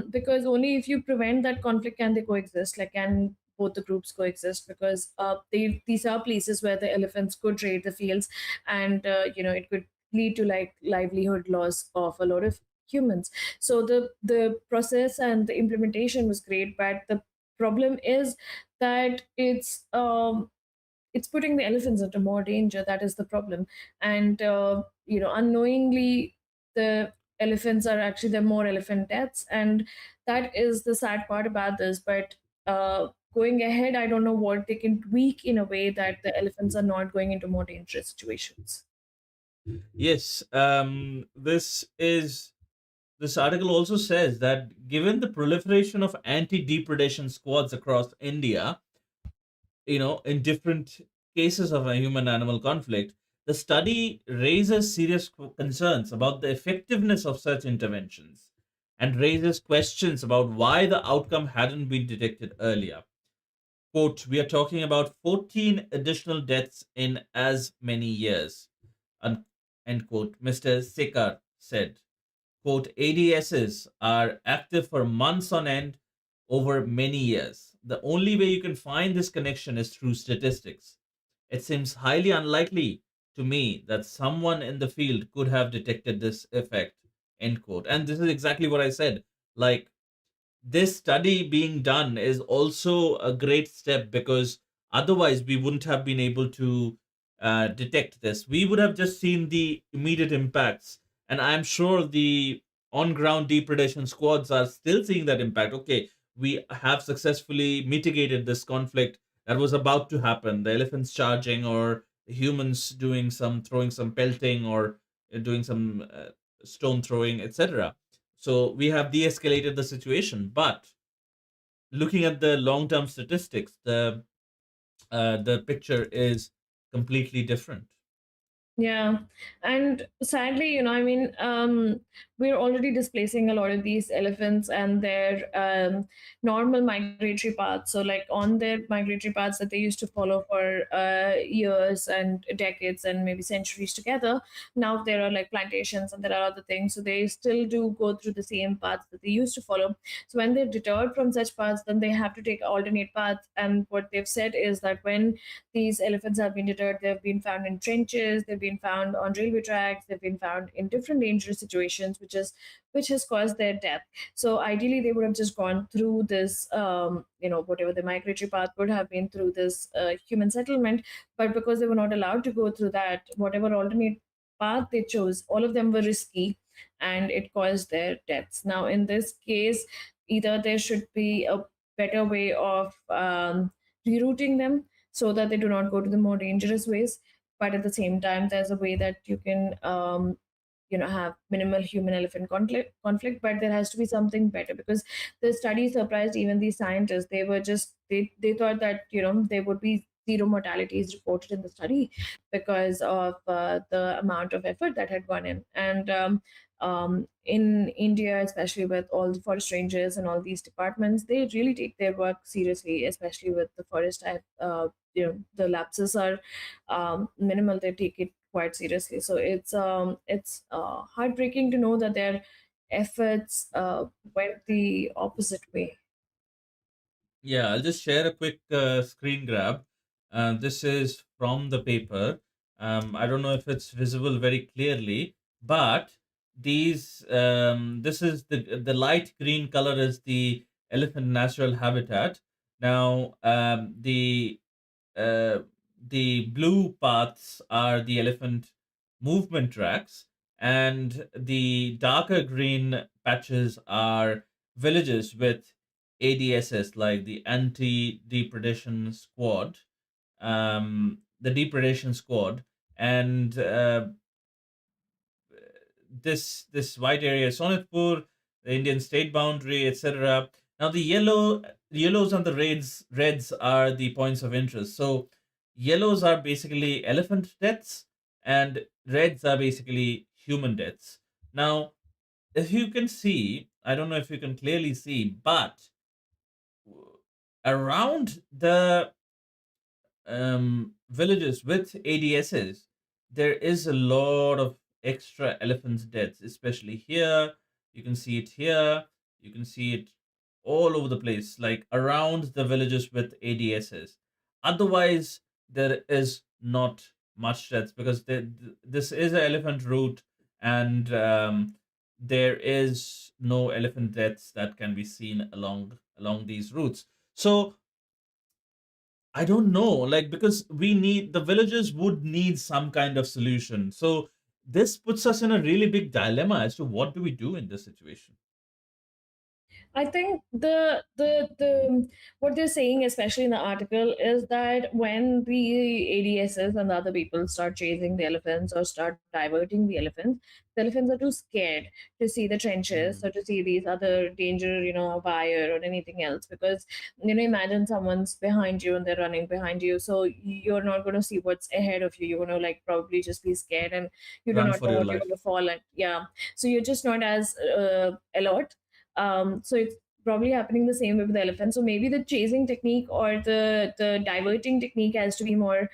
because only if you prevent that conflict can they coexist, like can both the groups coexist, because these are places where the elephants could raid the fields, and it could lead to like livelihood loss of a lot of humans. So the process and the implementation was great, but the problem is that it's putting the elephants into more danger. That is the problem. And unknowingly, the elephants are actually, there are more elephant deaths, and that is the sad part about this. But going ahead, I don't know what they can tweak in a way that the elephants are not going into more dangerous situations. Yes, this article also says that given the proliferation of anti-depredation squads across India, in different cases of a human-animal conflict, the study raises serious concerns about the effectiveness of such interventions and raises questions about why the outcome hadn't been detected earlier. Quote, we are talking about 14 additional deaths in as many years, end quote, Mr. Sekar said. Quote, ADSs are active for months on end over many years. The only way you can find this connection is through statistics. It seems highly unlikely to me that someone in the field could have detected this effect, end quote. And this is exactly what I said. Like, this study being done is also a great step, because otherwise we wouldn't have been able to detect this. We would have just seen the immediate impacts, and I'm sure the on ground depredation squads are still seeing that impact. Okay, we have successfully mitigated this conflict that was about to happen, the elephants charging, or the humans doing some throwing some pelting, or doing some stone throwing, etc. So we have de-escalated the situation. But looking at the long-term statistics, the picture is completely different. Yeah, and sadly, I mean, we're already displacing a lot of these elephants and their normal migratory paths. So, like on their migratory paths that they used to follow for years and decades and maybe centuries together, now there are like plantations and there are other things. So they still do go through the same paths that they used to follow. So when they're deterred from such paths, then they have to take alternate paths. And what they've said is that when these elephants have been deterred. They've been found in trenches. They've been found on railway tracks. They've been found in different dangerous situations, which has caused their death. So ideally, they would have just gone through this, whatever the migratory path would have been through this human settlement. But because they were not allowed to go through that, whatever alternate path they chose, all of them were risky, and it caused their deaths. Now, in this case, either there should be a better way of rerouting them so that they do not go to the more dangerous ways. But at the same time, there's a way that you can, have minimal human elephant conflict. But there has to be something better, because the study surprised even these scientists. They were just they thought that there would be zero mortalities reported in the study because of the amount of effort that had gone in. And in India, especially with all the forest rangers and all these departments, they really take their work seriously, especially with the forest type. The lapses are minimal. They take it quite seriously. So it's heartbreaking to know that their efforts went the opposite way. Yeah, I'll just share a quick screen grab. This is from the paper. I don't know if it's visible very clearly, but this is the light green color is the elephant natural habitat. Now, uh, the blue paths are the elephant movement tracks, and the darker green patches are villages with ADSS, like the anti depredation squad, the depredation squad, and this white area, Sonitpur, the Indian state boundary, etc. Now the yellows and the reds are the points of interest. So yellows are basically elephant deaths, and reds are basically human deaths. Now, if you can see, I don't know if you can clearly see, but around the villages with ADSs, there is a lot of extra elephants deaths, especially here. You can see it here. You can see it all over the place, like around the villages with ADSs. Otherwise, there is not much deaths because this is an elephant route, and there is no elephant deaths that can be seen along these routes. So I don't know, like because we need the villagers would need some kind of solution. So this puts us in a really big dilemma as to what do we do in this situation. I think the what they're saying, especially in the article, is that when the ADSs and the other people start chasing the elephants or start diverting the elephants are too scared to see the trenches Mm. or to see these other danger, a fire or anything else. Because imagine someone's behind you and they're running behind you, so you're not going to see what's ahead of you. You're going to like probably just be scared, and you do Run not for know your what you're life. going to fall at. Yeah, so you're just not as alert. So it's probably happening the same way with the elephant. So maybe the chasing technique or the diverting technique has to be more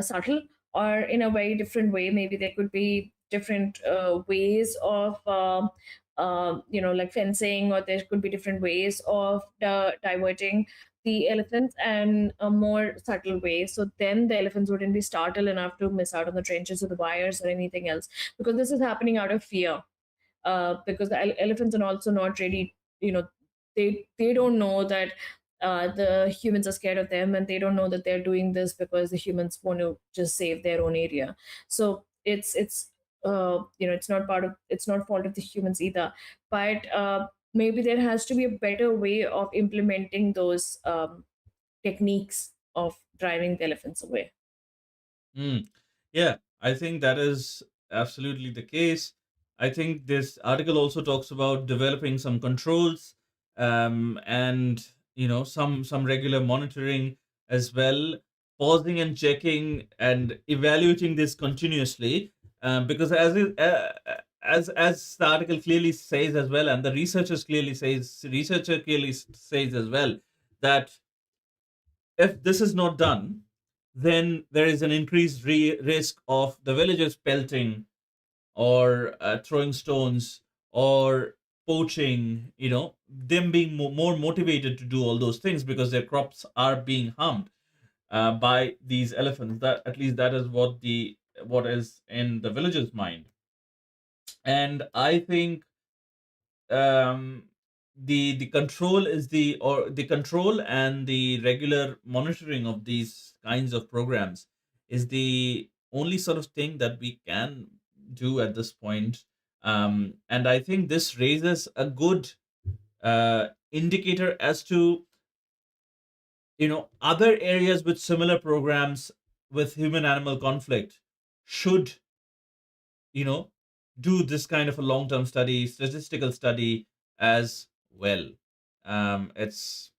subtle, or in a very different way. Maybe there could be different ways of like fencing, or there could be different ways of diverting the elephants and a more subtle way. So then the elephants wouldn't be startled enough to miss out on the trenches or the wires or anything else, because this is happening out of fear. Because the elephants are also not really, they don't know that the humans are scared of them, and they don't know that they're doing this because the humans want to just save their own area. So it's not fault of the humans either. But maybe there has to be a better way of implementing those techniques of driving the elephants away. Mm. Yeah, I think that is absolutely the case. I think this article also talks about developing some controls, and some regular monitoring as well. pausing and checking and evaluating this continuously, because as the article clearly says as well, and the researcher clearly says as well, that if this is not done, then there is an increased risk of the villagers pelting or throwing stones or poaching, them being more motivated to do all those things because their crops are being harmed by these elephants. That, at least, that is what is in the villagers' mind. And I think the control is the control and the regular monitoring of these kinds of programs is the only sort of thing that we can do at this point. And I think this raises a good indicator as to, other areas with similar programs with human animal conflict should, you know do this kind of a long term study, statistical study as well. It's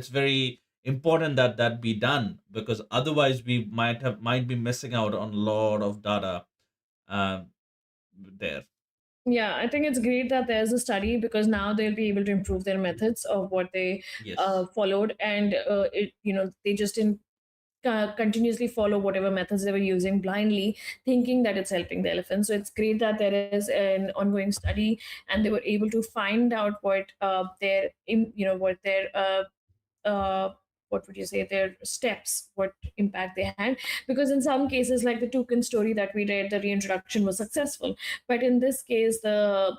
very important that that be done, because otherwise we might be missing out on a lot of data um, there. Yeah, I think it's great that there's a study because now they'll be able to improve their methods of what they Yes. followed, and they just didn't continuously follow whatever methods they were using blindly, thinking that it's helping the elephants. So it's great that there is an ongoing study, and they were able to find out what what their what would you say, their steps, what impact they had. Because in some cases, like the toucan story that we read, the reintroduction was successful, but in this case, the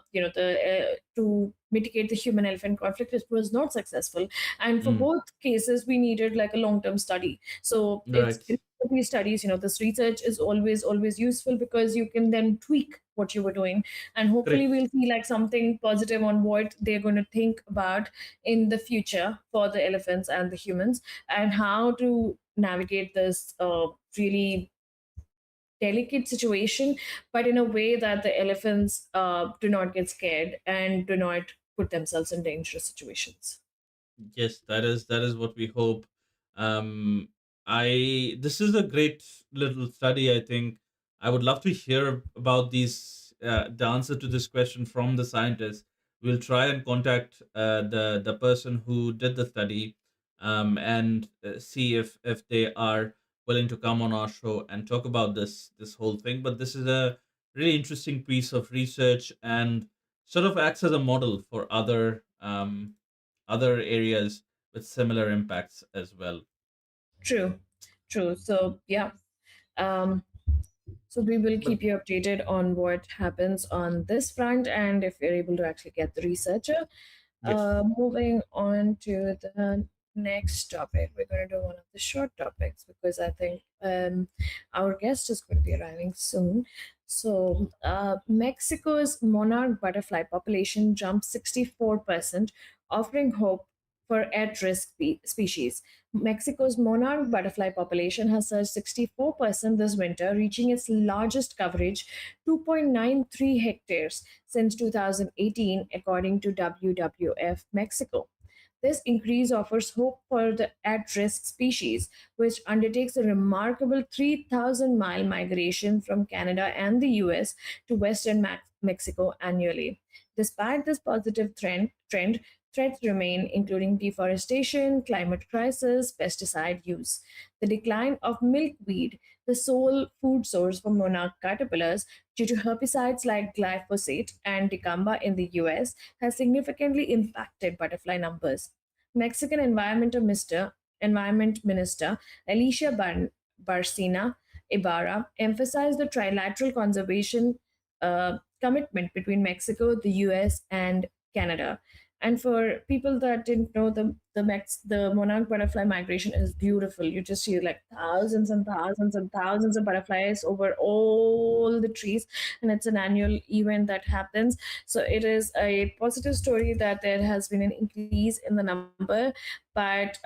to mitigate the human elephant conflict, it was not successful. And for Mm. both cases, we needed like a long term study. So it's Right. great for these studies, this research is always useful because you can then tweak what you were doing, and hopefully Correct. we'll see like something positive on what they're going to think about in the future for the elephants and the humans, and how to navigate this really delicate situation, but in a way that the elephants do not get scared and do not put themselves in dangerous situations. Yes, that is what we hope. Um, I This is a great little study. I think I would love to hear about the answer to this question from the scientists. We'll try and contact the person who did the study, and see if they are willing to come on our show and talk about this whole thing. But this is a really interesting piece of research and sort of acts as a model for other areas with similar impacts as well. True, true. So yeah, um, so we will But keep you updated on what happens on this front, and if we're able to actually get the researcher. yes, Moving on to the next topic, we're going to do one of the short topics because I think our guest is going to be arriving soon. So, Mexico's monarch butterfly population jumped 64%, offering hope for at risk species. Mexico's monarch butterfly population has surged 64% this winter, reaching its largest coverage, 2.93 hectares, since 2018, according to WWF Mexico. This increase offers hope for the at risk species, which undertakes a remarkable 3,000-mile migration from Canada and the US to western Mexico annually. Despite this positive trend, threats remain, including deforestation, climate crisis, pesticide use. The decline of milkweed, the sole food source for monarch caterpillars, due to herbicides like glyphosate and dicamba in the US, has significantly impacted butterfly numbers. Mexican Environment Minister Alicia Barcina Ibarra emphasized the trilateral conservation commitment between Mexico, the US, and Canada. And for people that didn't know, the monarch butterfly migration is beautiful. You just see like thousands and thousands and thousands of butterflies over all the trees, and it's an annual event that happens. So it is a positive story that there has been an increase in the number, but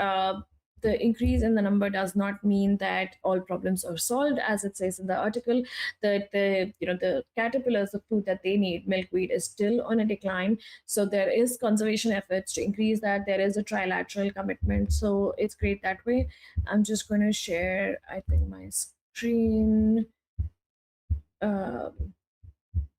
the increase in the number does not mean that all problems are solved, as it says in the article. That the caterpillars, the food that they need, milkweed, is still on a decline. So there is conservation efforts to increase that. There is a trilateral commitment. So it's great that way. I'm just going to share, I think, my screen. Um,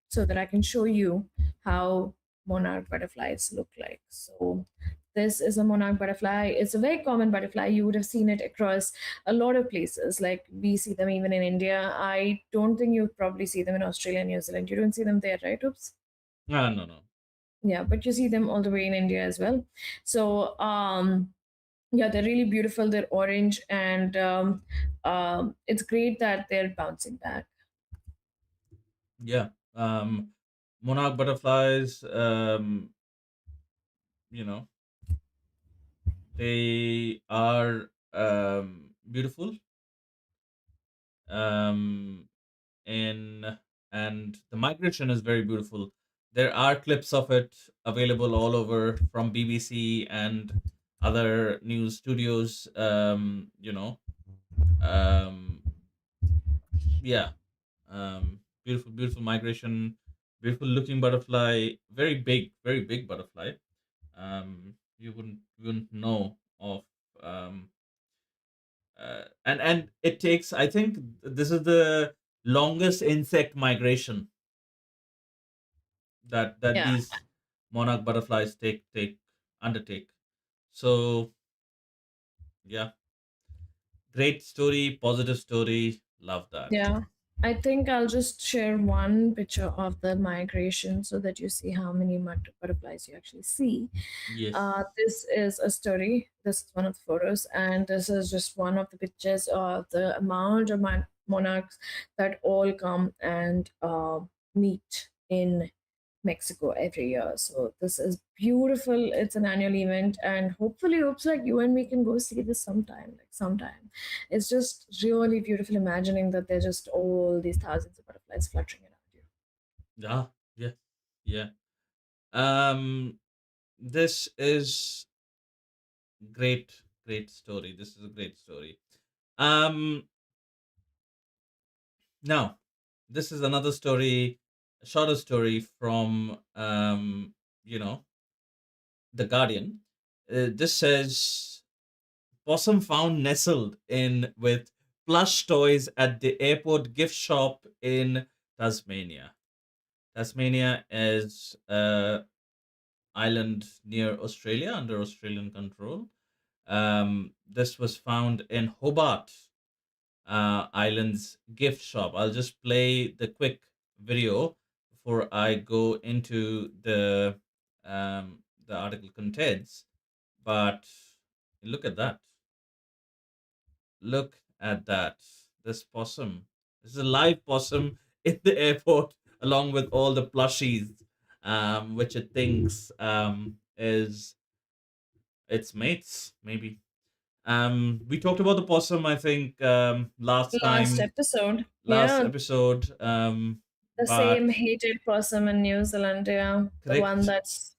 so that I can show you how monarch butterflies look like. So this is a monarch butterfly. It's a very common butterfly. You would have seen it across a lot of places. Like we see them even in India. I don't think you probably see them in Australia and New Zealand. You don't see them there, right? Oops. Ah, no, no. Yeah, but you see them all the way in India as well. So yeah, they're really beautiful. They're orange, and it's great that they're bouncing back. Yeah. Monarch butterflies, you know, they are beautiful. Um, in and the migration is very beautiful. There are clips of it available all over from BBC and other news studios. Um, yeah, beautiful, beautiful migration, beautiful looking butterfly, very big butterfly. You wouldn't know of. Um, and it takes. I think this is the longest insect migration that Yeah, these monarch butterflies take undertake. So yeah, great story, positive story. Love that. yeah. I think I'll just share one picture of the migration so that you see how many butterflies you actually see. Yes. This is a story. This is one of the photos, and this is just one of the pictures of the amount of monarchs that all come and meet in Mexico every year. So this is beautiful. It's an annual event, and hopefully, hopes like you and me can go see this sometime. Like sometime, it's just really beautiful imagining that there's just all these thousands of butterflies fluttering around you. Yeah. Yeah. Yeah. Um. This is great story. This is a great story. Um. Now, this is another story, a shorter story from you know the Guardian. This says Possum found nestled in with plush toys at the airport gift shop in Tasmania. Tasmania is a island near Australia under Australian control. This was found in Hobart Island's gift shop. I'll just play the quick video before I go into the article contents. But look at that. Look at that. This possum. This is a live possum in the airport, along with all the plushies, which it thinks is its mates, maybe. We talked about the possum, I think, Last episode, last yeah, episode. the same But hated possum in New Zealand, yeah, the one correct. that's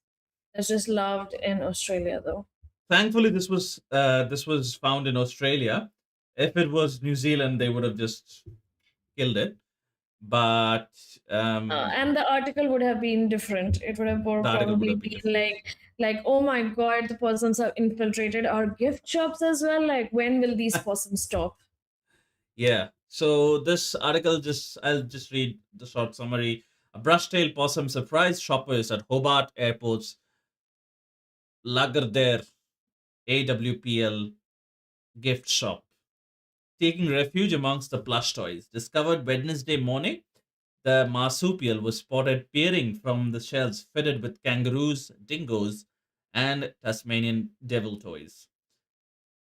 just loved in Australia, though. Thankfully, this was found in Australia. If it was New Zealand, they would have just killed it. But And the article would have been different. It would have the article would probably have been been different. like, oh my god, the possums have infiltrated our gift shops as well. Like, when will these possums stop? Yeah. So this article I'll just read the short summary. A brush-tailed possum surprised shoppers at Hobart Airport's Lagardère AWPL gift shop, taking refuge amongst the plush toys. Discovered Wednesday morning, the marsupial was spotted peering from the shelves fitted with kangaroos, dingoes, and Tasmanian devil toys.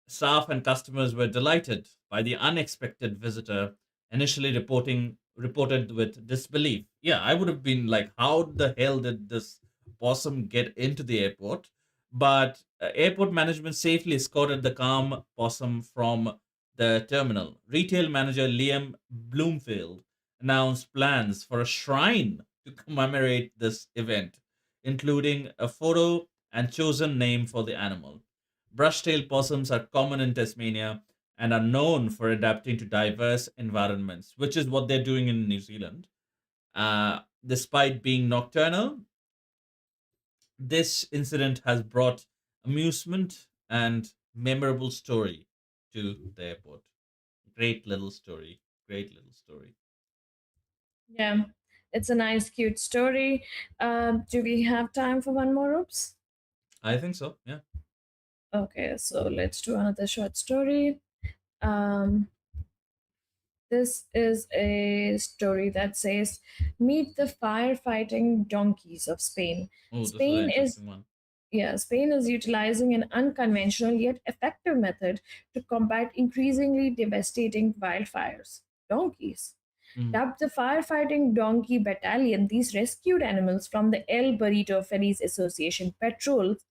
Staff and customers were delighted by the unexpected visitor, initially reported with disbelief. Yeah, I would have been like, how the hell did this possum get into the airport? But airport management safely escorted the calm possum from the terminal. Retail manager Liam Bloomfield announced plans for a shrine to commemorate this event, including a photo and chosen name for the animal. Brush-tailed possums are common in Tasmania and are known for adapting to diverse environments, which is what they're doing in New Zealand. Despite being nocturnal, this incident has brought amusement and memorable story to the airport. Great little story. Great little story. Yeah, it's a nice, cute story. Do we have time for one more? Oops. I think so. Yeah. Okay, so let's do another short story. Um, this is a story that says, "Meet the firefighting donkeys of Spain." Oh, this is an Spain is interesting one. Yeah, Spain is utilizing an unconventional yet effective method to combat increasingly devastating wildfires: donkeys. Mm. Dubbed the Firefighting Donkey Battalion, these rescued animals from the El Burrito Ferries Association patrols,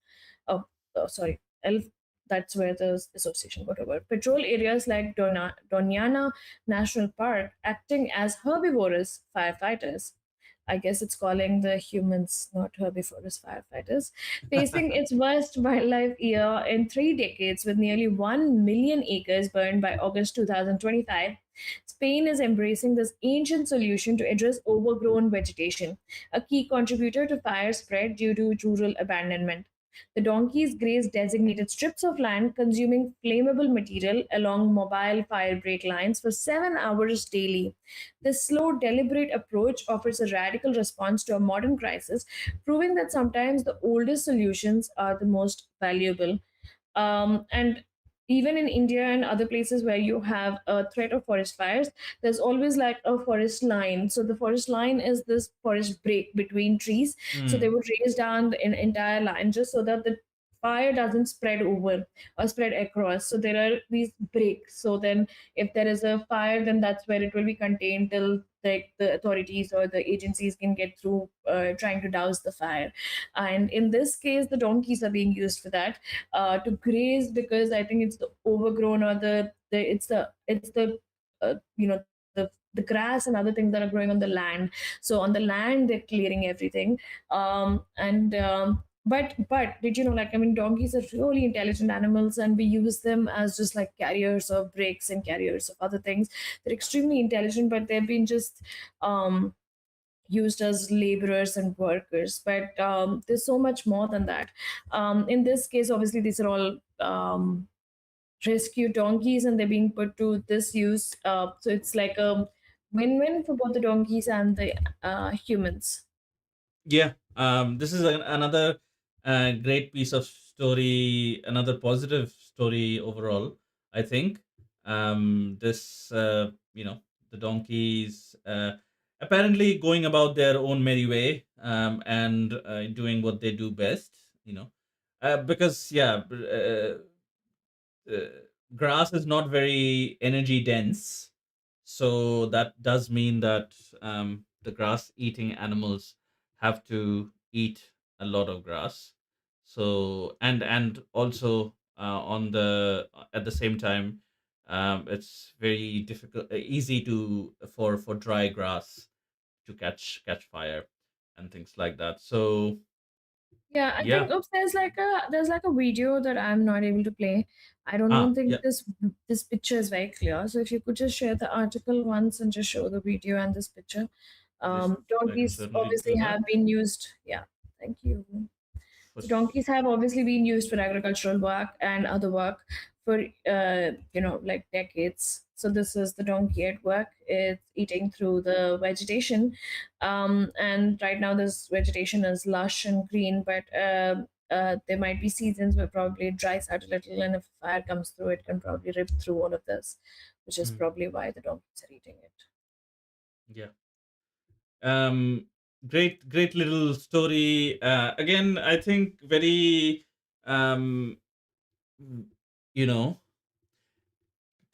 oh, sorry, El, that's where the association got over, patrol areas like Doñana National Park, acting as herbivorous firefighters. I guess it's calling the humans not herbivorous firefighters. Facing its worst wildlife year in 3 decades, with nearly 1 million acres burned by August 2025, Spain is embracing this ancient solution to address overgrown vegetation, a key contributor to fire spread due to rural abandonment. The donkeys graze designated strips of land, consuming flammable material along mobile fire break lines for 7 hours daily. This slow, deliberate approach offers a radical response to a modern crisis, proving that sometimes the oldest solutions are the most valuable. And even in India and other places where you have a threat of forest fires, there's always like a forest line. So the forest line is this forest break between trees. So they Mm. would raise down the entire line just so that the fire doesn't spread over or spread across. So there are these breaks. So then if there is a fire, then that's where it will be contained till the authorities or the agencies can get through trying to douse the fire. And in this case, the donkeys are being used for that, to graze, because I think it's the overgrown or the grass and other things that are growing on the land. So on the land, they're clearing everything. And but did you know, like, I mean, donkeys are really intelligent animals, and we use them as just like carriers of bricks and carriers of other things. They're extremely intelligent, but they've been just um used as laborers and workers. But there's so much more than that. In this case, obviously, these are all rescue donkeys, and they're being put to this use. So it's like a win-win for both the donkeys and the humans. Yeah. This is another great piece of story, another positive story overall, I think. This, the donkeys apparently going about their own merry way, and doing what they do best, because, yeah, uh, grass is not very energy dense, so that does mean that the grass eating animals have to eat a lot of grass. So, and also, on the at the same time, it's very difficult easy to for dry grass to catch fire and things like that. So Yeah, I yeah. think, oops, there's like a video that I'm not able to play. I don't think Yeah, this picture is very clear. So if you could just share the article once and just show the video and this picture. this I can Donkeys certainly obviously do that. have been used. Yeah, thank you. For So donkeys have obviously been used for agricultural work and other work for like decades. So this is the donkey at work. It's eating through the vegetation, and right now this vegetation is lush and green. But there might be seasons where probably it dries out a little, and if fire comes through, it can probably rip through all of this, which is Hmm, probably why the donkeys are eating it. yeah. um great little story, again, I think very, um w- you know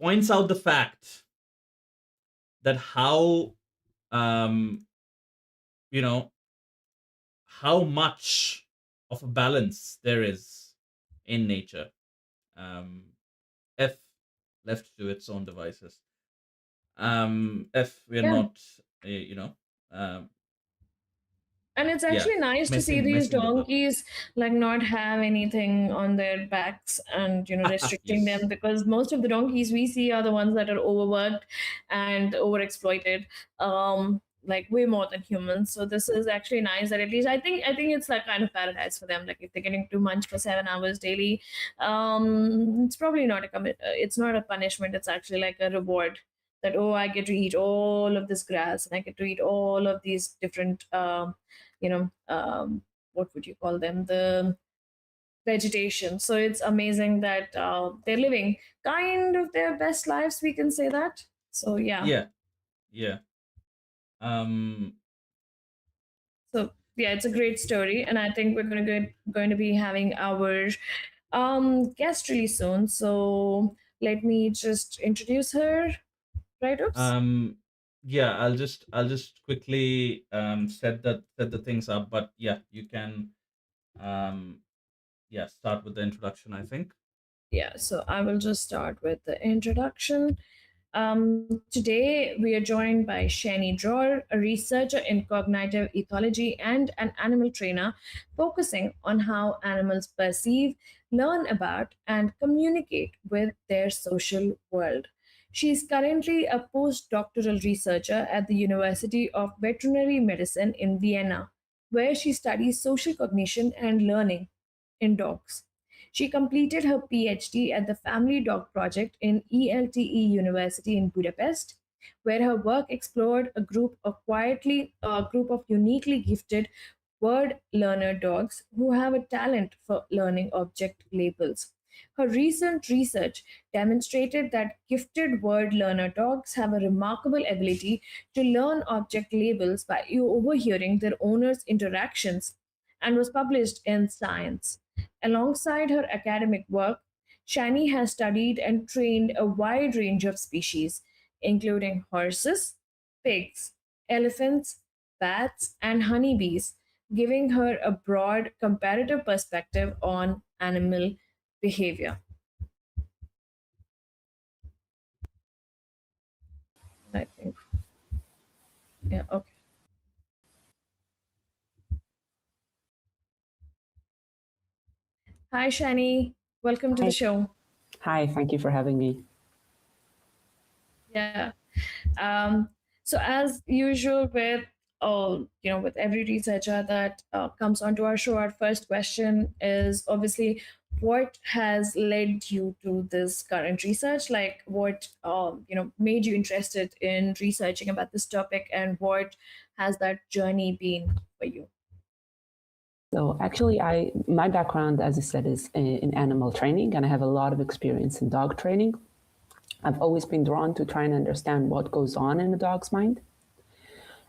points out the fact that um you know how much of a balance there is in nature. um if left to its own devices, if we're Yeah, not, uh, you know um And it's Yeah, actually nice to see these messing the bug. donkeys like not have anything on their backs and restricting them, Yes. because most of the donkeys we see are the ones that are overworked and overexploited, like way more than humans. So this is actually nice that at least I think it's like kind of paradise for them. Like if they're getting to munch for 7 hours daily, it's probably not a it's not a punishment. It's actually like a reward that, oh, I get to eat all of this grass and I get to eat all of these different what would you call them, the vegetation. So it's amazing that they're living kind of their best lives, we can say that. So yeah. Yeah. Yeah. Um. So yeah, it's a great story, and I think we're going to be having our guest really soon. So let me just introduce her. Right, oops. Um. Yeah. I'll just quickly set the things up. But yeah, you can um yeah start with the introduction, I think. Yeah, so I will just start with the introduction. Today, we are joined by Shany Dror, a researcher in cognitive ethology and an animal trainer focusing on how animals perceive, learn about, and communicate with their social world. She is currently a postdoctoral researcher at the University of Veterinary Medicine in Vienna, where she studies social cognition and learning in dogs. She completed her PhD at the Family Dog Project in ELTE University in Budapest, where her work explored a group of uniquely gifted word learner dogs who have a talent for learning object labels. Her recent research demonstrated that gifted word learner dogs have a remarkable ability to learn object labels by overhearing their owners' interactions, and was published in Science. Alongside her academic work, Shani has studied and trained a wide range of species, including horses, pigs, elephants, bats, and honeybees, giving her a broad comparative perspective on animal behavior. I think, yeah, okay. Hi, Shani. Welcome to the Hi. show. Hi, thank you for having me. Yeah. Um, so as usual with all, with every researcher that comes onto our show, our first question is obviously what has led you to this current research? Like what made you interested in researching about this topic, and what has that journey been for you? So actually, my background, as I said, is in animal training, and I have a lot of experience in dog training. I've always been drawn to try and understand what goes on in a dog's mind.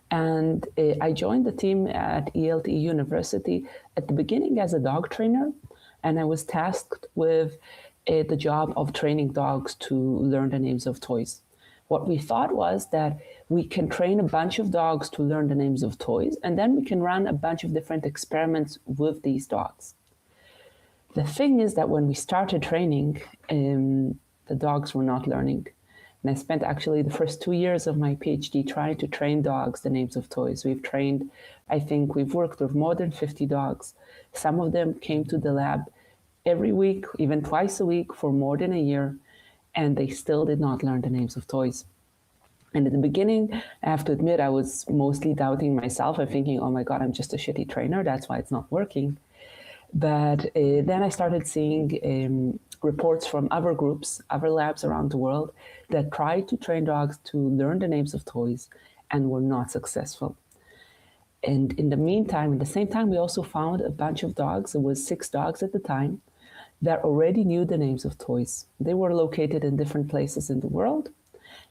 And I joined the team at ELTE University at the beginning as a dog trainer, and I was tasked with the job of training dogs to learn the names of toys. What we thought was that we can train a bunch of dogs to learn the names of toys, and then we can run a bunch of different experiments with these dogs. The thing is that when we started training, the dogs were not learning. And I spent actually the first 2 years of my PhD trying to train dogs the names of toys. I think we've worked with more than 50 dogs. Some of them came to the lab every week, even twice a week for more than a year, and they still did not learn the names of toys. And in the beginning, I have to admit, I was mostly doubting myself and thinking, oh my God, I'm just a shitty trainer. That's why it's not working. But then I started seeing reports from other groups, other labs around the world that tried to train dogs to learn the names of toys and were not successful. And in the meantime, at the same time, we also found a bunch of dogs. It was 6 dogs at the time that already knew the names of toys. They were located in different places in the world,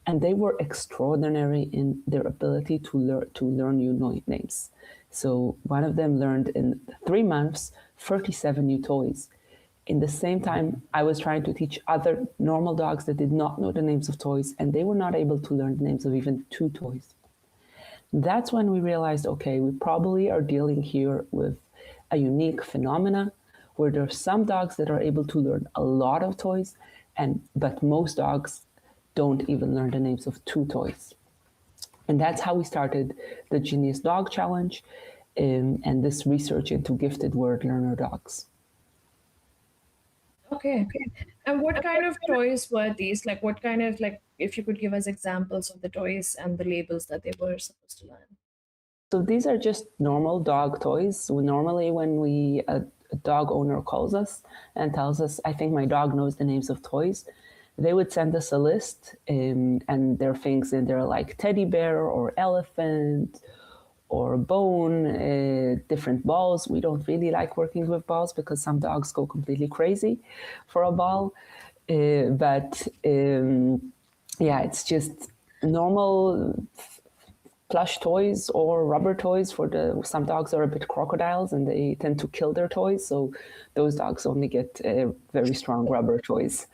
and they were extraordinary in their ability to learn new names. So one of them learned in 3 months 37 new toys. In the same time, I was trying to teach other normal dogs that did not know the names of toys, and they were not able to learn the names of even 2 toys. That's when we realized, okay, we probably are dealing here with a unique phenomena where there are some dogs that are able to learn a lot of toys, but most dogs don't even learn the names of 2 toys. And that's how we started the Genius Dog Challenge. and this research into gifted word learner dogs. Okay. And what kind of toys were these? Like, what kind of, like, if you could give us examples of the toys and the labels that they were supposed to learn? So these are just normal dog toys. So normally when a dog owner calls us and tells us, I think my dog knows the names of toys, they would send us a list, and there are things in there like teddy bear or elephant or bone, different balls. We don't really like working with balls because some dogs go completely crazy for a ball. But yeah, it's just normal plush toys or rubber toys for some dogs are a bit crocodiles and they tend to kill their toys, so those dogs only get very strong rubber toys.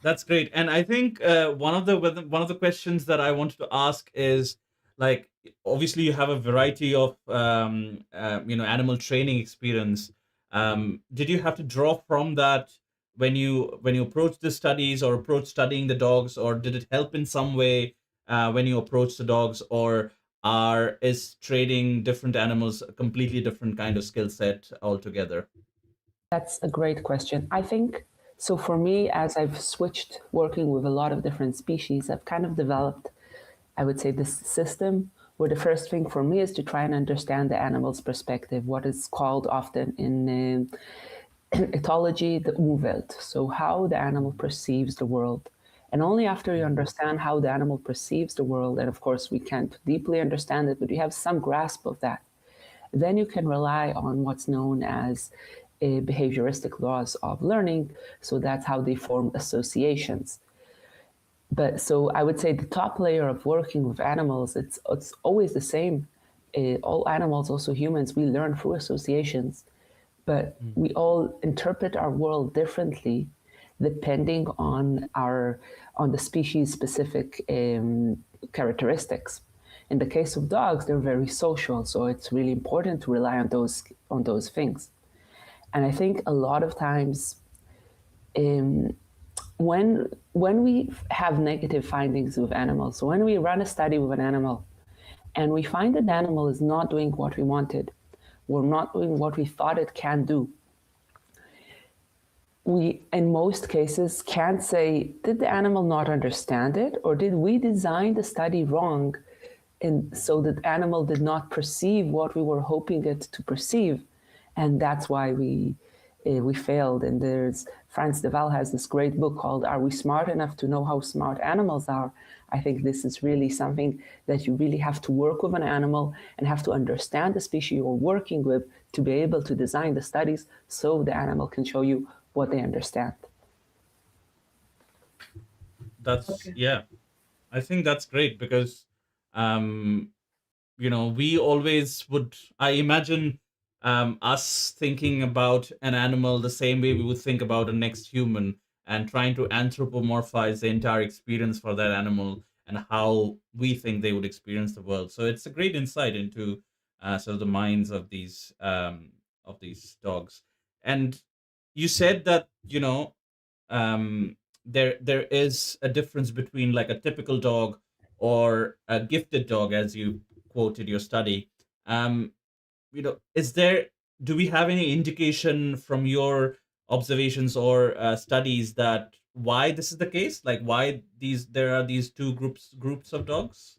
That's great. And I think one of the questions that I wanted to ask is, like, obviously you have a variety of animal training experience. Did you have to draw from that when you approach the studies or approach studying the dogs, or did it help in some way when you approach the dogs, or is trading different animals a completely different kind of skill set altogether? That's a great question. I think so. For me, as I've switched working with a lot of different species, I've kind of developed, I would say, this system where the first thing for me is to try and understand the animal's perspective, what is called often in ethology the Umwelt, so how the animal perceives the world. And only after you understand how the animal perceives the world, and of course we can't deeply understand it, but you have some grasp of that, then you can rely on what's known as behavioristic laws of learning. So that's how they form associations. But so I would say the top layer of working with animals, it's always the same. All animals, also humans, we learn through associations, but we all interpret our world differently depending on the species specific characteristics. In the case of dogs, they're very social, so it's really important to rely on those things. And I think a lot of times, when we have negative findings with animals, so when we run a study with an animal and we find that the animal is not doing what we wanted, or not doing what we thought it can do, we, in most cases, can't say, did the animal not understand it, or did we design the study wrong, and so the animal did not perceive what we were hoping it to perceive, and that's why we failed. And there's Frans de Waal has this great book called "Are We Smart Enough to Know How Smart Animals Are?" I think this is really something that you really have to work with an animal and have to understand the species you're working with to be able to design the studies so the animal can show you what they understand. That's yeah. I think that's great because we always would, I imagine, us thinking about an animal the same way we would think about a next human, and trying to anthropomorphize the entire experience for that animal and how we think they would experience the world. So it's a great insight into sort of the minds of these dogs. And you said that there is a difference between like a typical dog or a gifted dog, as you quoted your study. Um, is there? Do we have any indication from your observations or studies that why this is the case? Like why there are these two groups of dogs?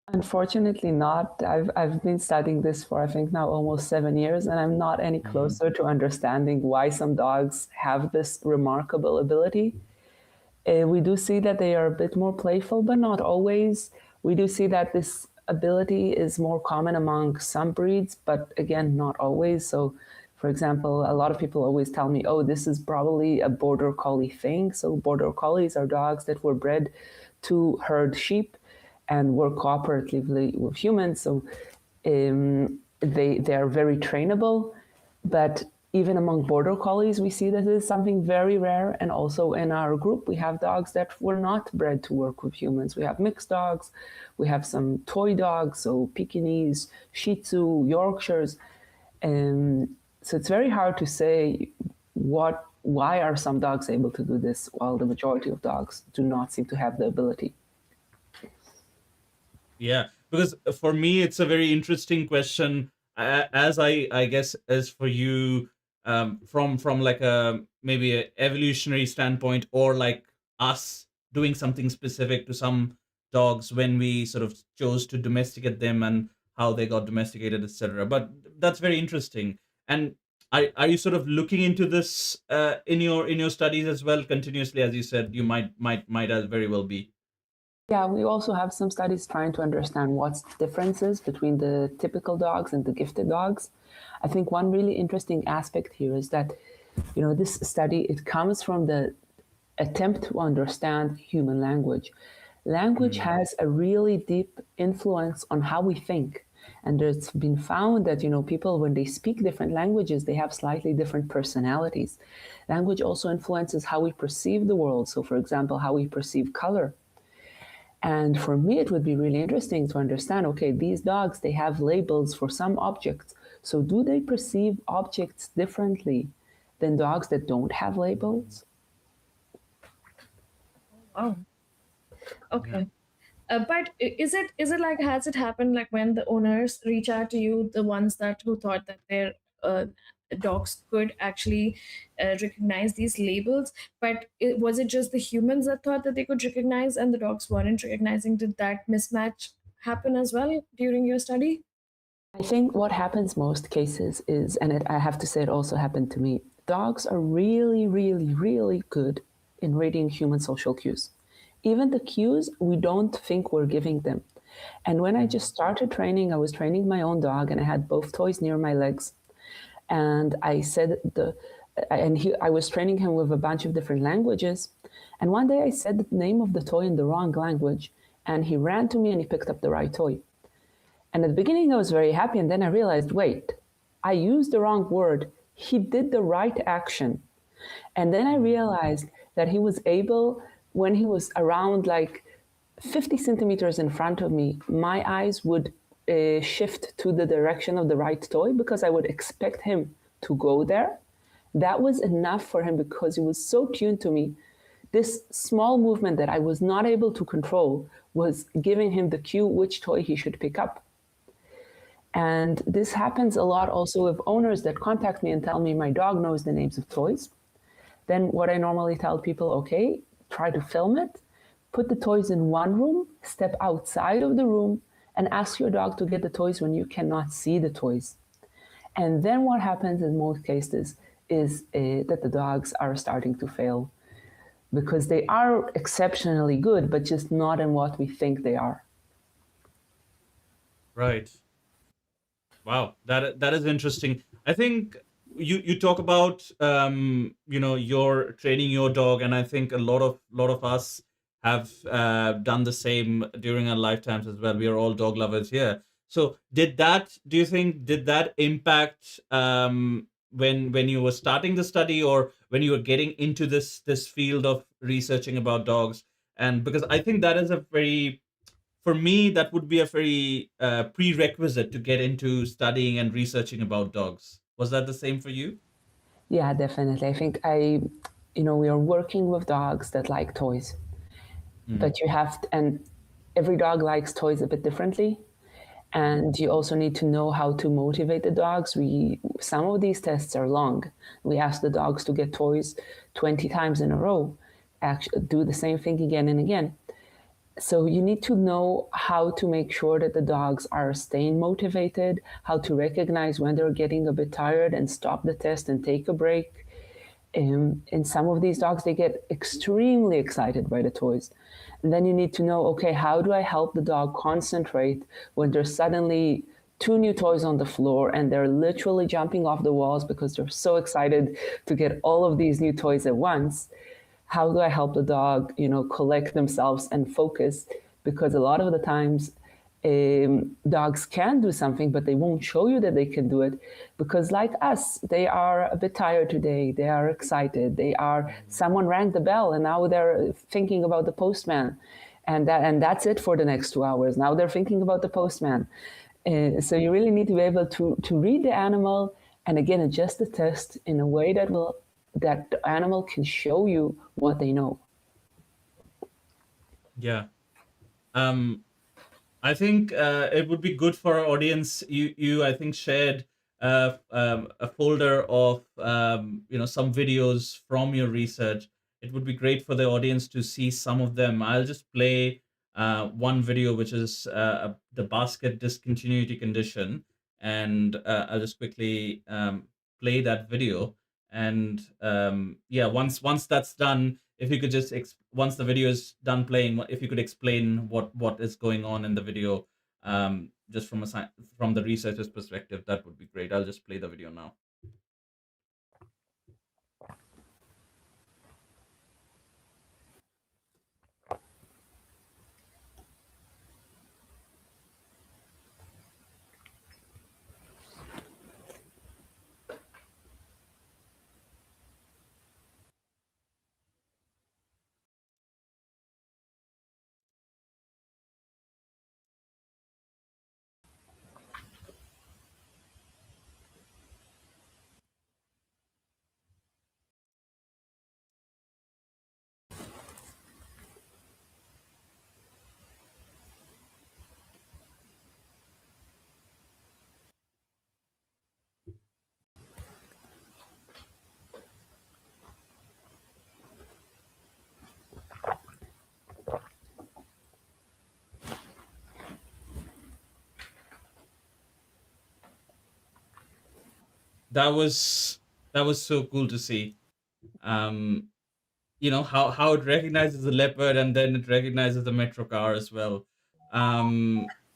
Unfortunately not. I've been studying this for I think now almost 7 years, and I'm not any closer to understanding why some dogs have this remarkable ability. We do see that they are a bit more playful, but not always. We do see that this ability is more common among some breeds, but again, not always. So, for example, a lot of people always tell me, oh, this is probably a border collie thing. So, border collies are dogs that were bred to herd sheep and work cooperatively with humans. So, they are very trainable, but even among border collies, we see that it is something very rare. And also in our group, we have dogs that were not bred to work with humans. We have mixed dogs, we have some toy dogs, so Pekingese, Shih Tzu, Yorkshires. So it's very hard to say why are some dogs able to do this while the majority of dogs do not seem to have the ability. Yeah, because for me it's a very interesting question, as I guess as for you, from like a maybe a evolutionary standpoint, or like us doing something specific to some dogs when we sort of chose to domesticate them and how they got domesticated, etc. But that's very interesting. And are you sort of looking into this in your studies as well continuously? As you said, you might as very well be. Yeah, we also have some studies trying to understand what's the differences between the typical dogs and the gifted dogs. I think one really interesting aspect here is that, this study, it comes from the attempt to understand human language. Language has a really deep influence on how we think. And it's been found that, people, when they speak different languages, they have slightly different personalities. Language also influences how we perceive the world. So, for example, how we perceive color. And for me, it would be really interesting to understand, okay, these dogs, they have labels for some objects. So do they perceive objects differently than dogs that don't have labels? Wow. Okay. But is it like, has it happened like when the owners reach out to you, the ones that who thought that their dogs could actually recognize these labels, but was it just the humans that thought that they could recognize and the dogs weren't recognizing? Did that mismatch happen as well during your study? I think what happens most cases is, and I have to say it also happened to me, dogs are really, really, really good in reading human social cues. Even the cues we don't think we're giving them. And when I just started training, I was training my own dog and I had both toys near my legs. And I was training him with a bunch of different languages. And one day I said the name of the toy in the wrong language, and he ran to me and he picked up the right toy. And at the beginning, I was very happy. And then I realized, wait, I used the wrong word. He did the right action. And then I realized that he was able, when he was around like 50 centimeters in front of me, my eyes would shift to the direction of the right toy because I would expect him to go there. That was enough for him because he was so tuned to me. This small movement that I was not able to control was giving him the cue which toy he should pick up. And this happens a lot also with owners that contact me and tell me my dog knows the names of toys. Then what I normally tell people, okay, try to film it, put the toys in one room, step outside of the room, and ask your dog to get the toys when you cannot see the toys. And then what happens in most cases is that the dogs are starting to fail because they are exceptionally good, but just not in what we think they are. Right. Wow, that is interesting. I think you talk about your training your dog, and I think a lot of us have done the same during our lifetimes as well. We are all dog lovers here. So do you think did that impact when you were starting the study, or when you were getting into this field of researching about dogs? And because I think that is a very, for me, that would be a very prerequisite to get into studying and researching about dogs. Was that the same for you? Yeah, definitely. I think we are working with dogs that like toys, but and every dog likes toys a bit differently. And you also need to know how to motivate the dogs. Some of these tests are long. We ask the dogs to get toys 20 times in a row, actually do the same thing again and again. So you need to know how to make sure that the dogs are staying motivated, how to recognize when they're getting a bit tired and stop the test and take a break. And some of these dogs, they get extremely excited by the toys. And then you need to know, okay, how do I help the dog concentrate when there's suddenly two new toys on the floor and they're literally jumping off the walls because they're so excited to get all of these new toys at once? How do I help the dog, collect themselves and focus? Because a lot of the times dogs can do something, but they won't show you that they can do it because, like us, they are a bit tired today. They are excited. Someone rang the bell and now they're thinking about the postman, and that's it for the next 2 hours. Now they're thinking about the postman. So you really need to be able to read the animal and again adjust the test in a way that the animal can show you what they know. Yeah. Um, I think it would be good for our audience. You I think shared a folder of some videos from your research. It would be great for the audience to see some of them. I'll just play one video, which is the basket discontinuity condition, and I'll just quickly play that video. And yeah, once that's done, if you could just once the video is done playing, if you could explain what is going on in the video, just from from the researcher's perspective, that would be great. I'll just play the video now. That was so cool to see. Um, how it recognizes the leopard and then it recognizes the metro car as well.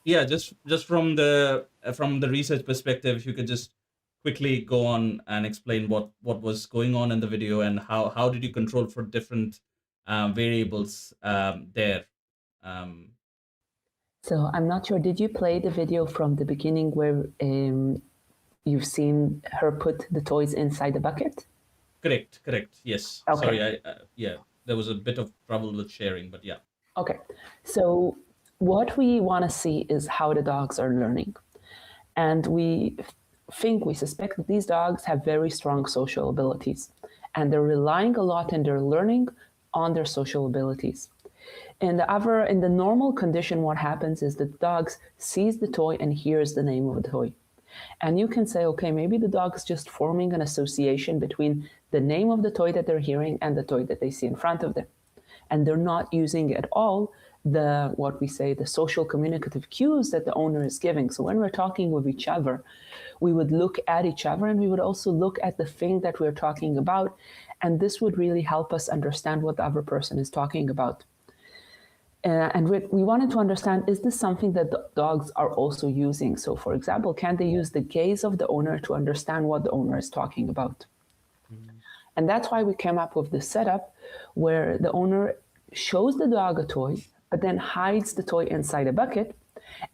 Yeah, just from the research perspective, if you could just quickly go on and explain what was going on in the video and how did you control for different variables there. um, So I'm not sure, did you play the video from the beginning where you've seen her put the toys inside the bucket? correct, yes. Okay. Sorry, yeah, there was a bit of trouble with sharing, but yeah. Okay, so what we want to see is how the dogs are learning. And we suspect that these dogs have very strong social abilities, and they're relying a lot in their learning on their social abilities. In the normal condition, what happens is the dogs sees the toy and hears the name of the toy. And you can say, okay, maybe the dog is just forming an association between the name of the toy that they're hearing and the toy that they see in front of them. And they're not using at all the social communicative cues that the owner is giving. So when we're talking with each other, we would look at each other and we would also look at the thing that we're talking about. And this would really help us understand what the other person is talking about. And we wanted to understand, is this something that the dogs are also using? So for example, can they use the gaze of the owner to understand what the owner is talking about? Mm-hmm. And that's why we came up with this setup where the owner shows the dog a toy, but then hides the toy inside a bucket.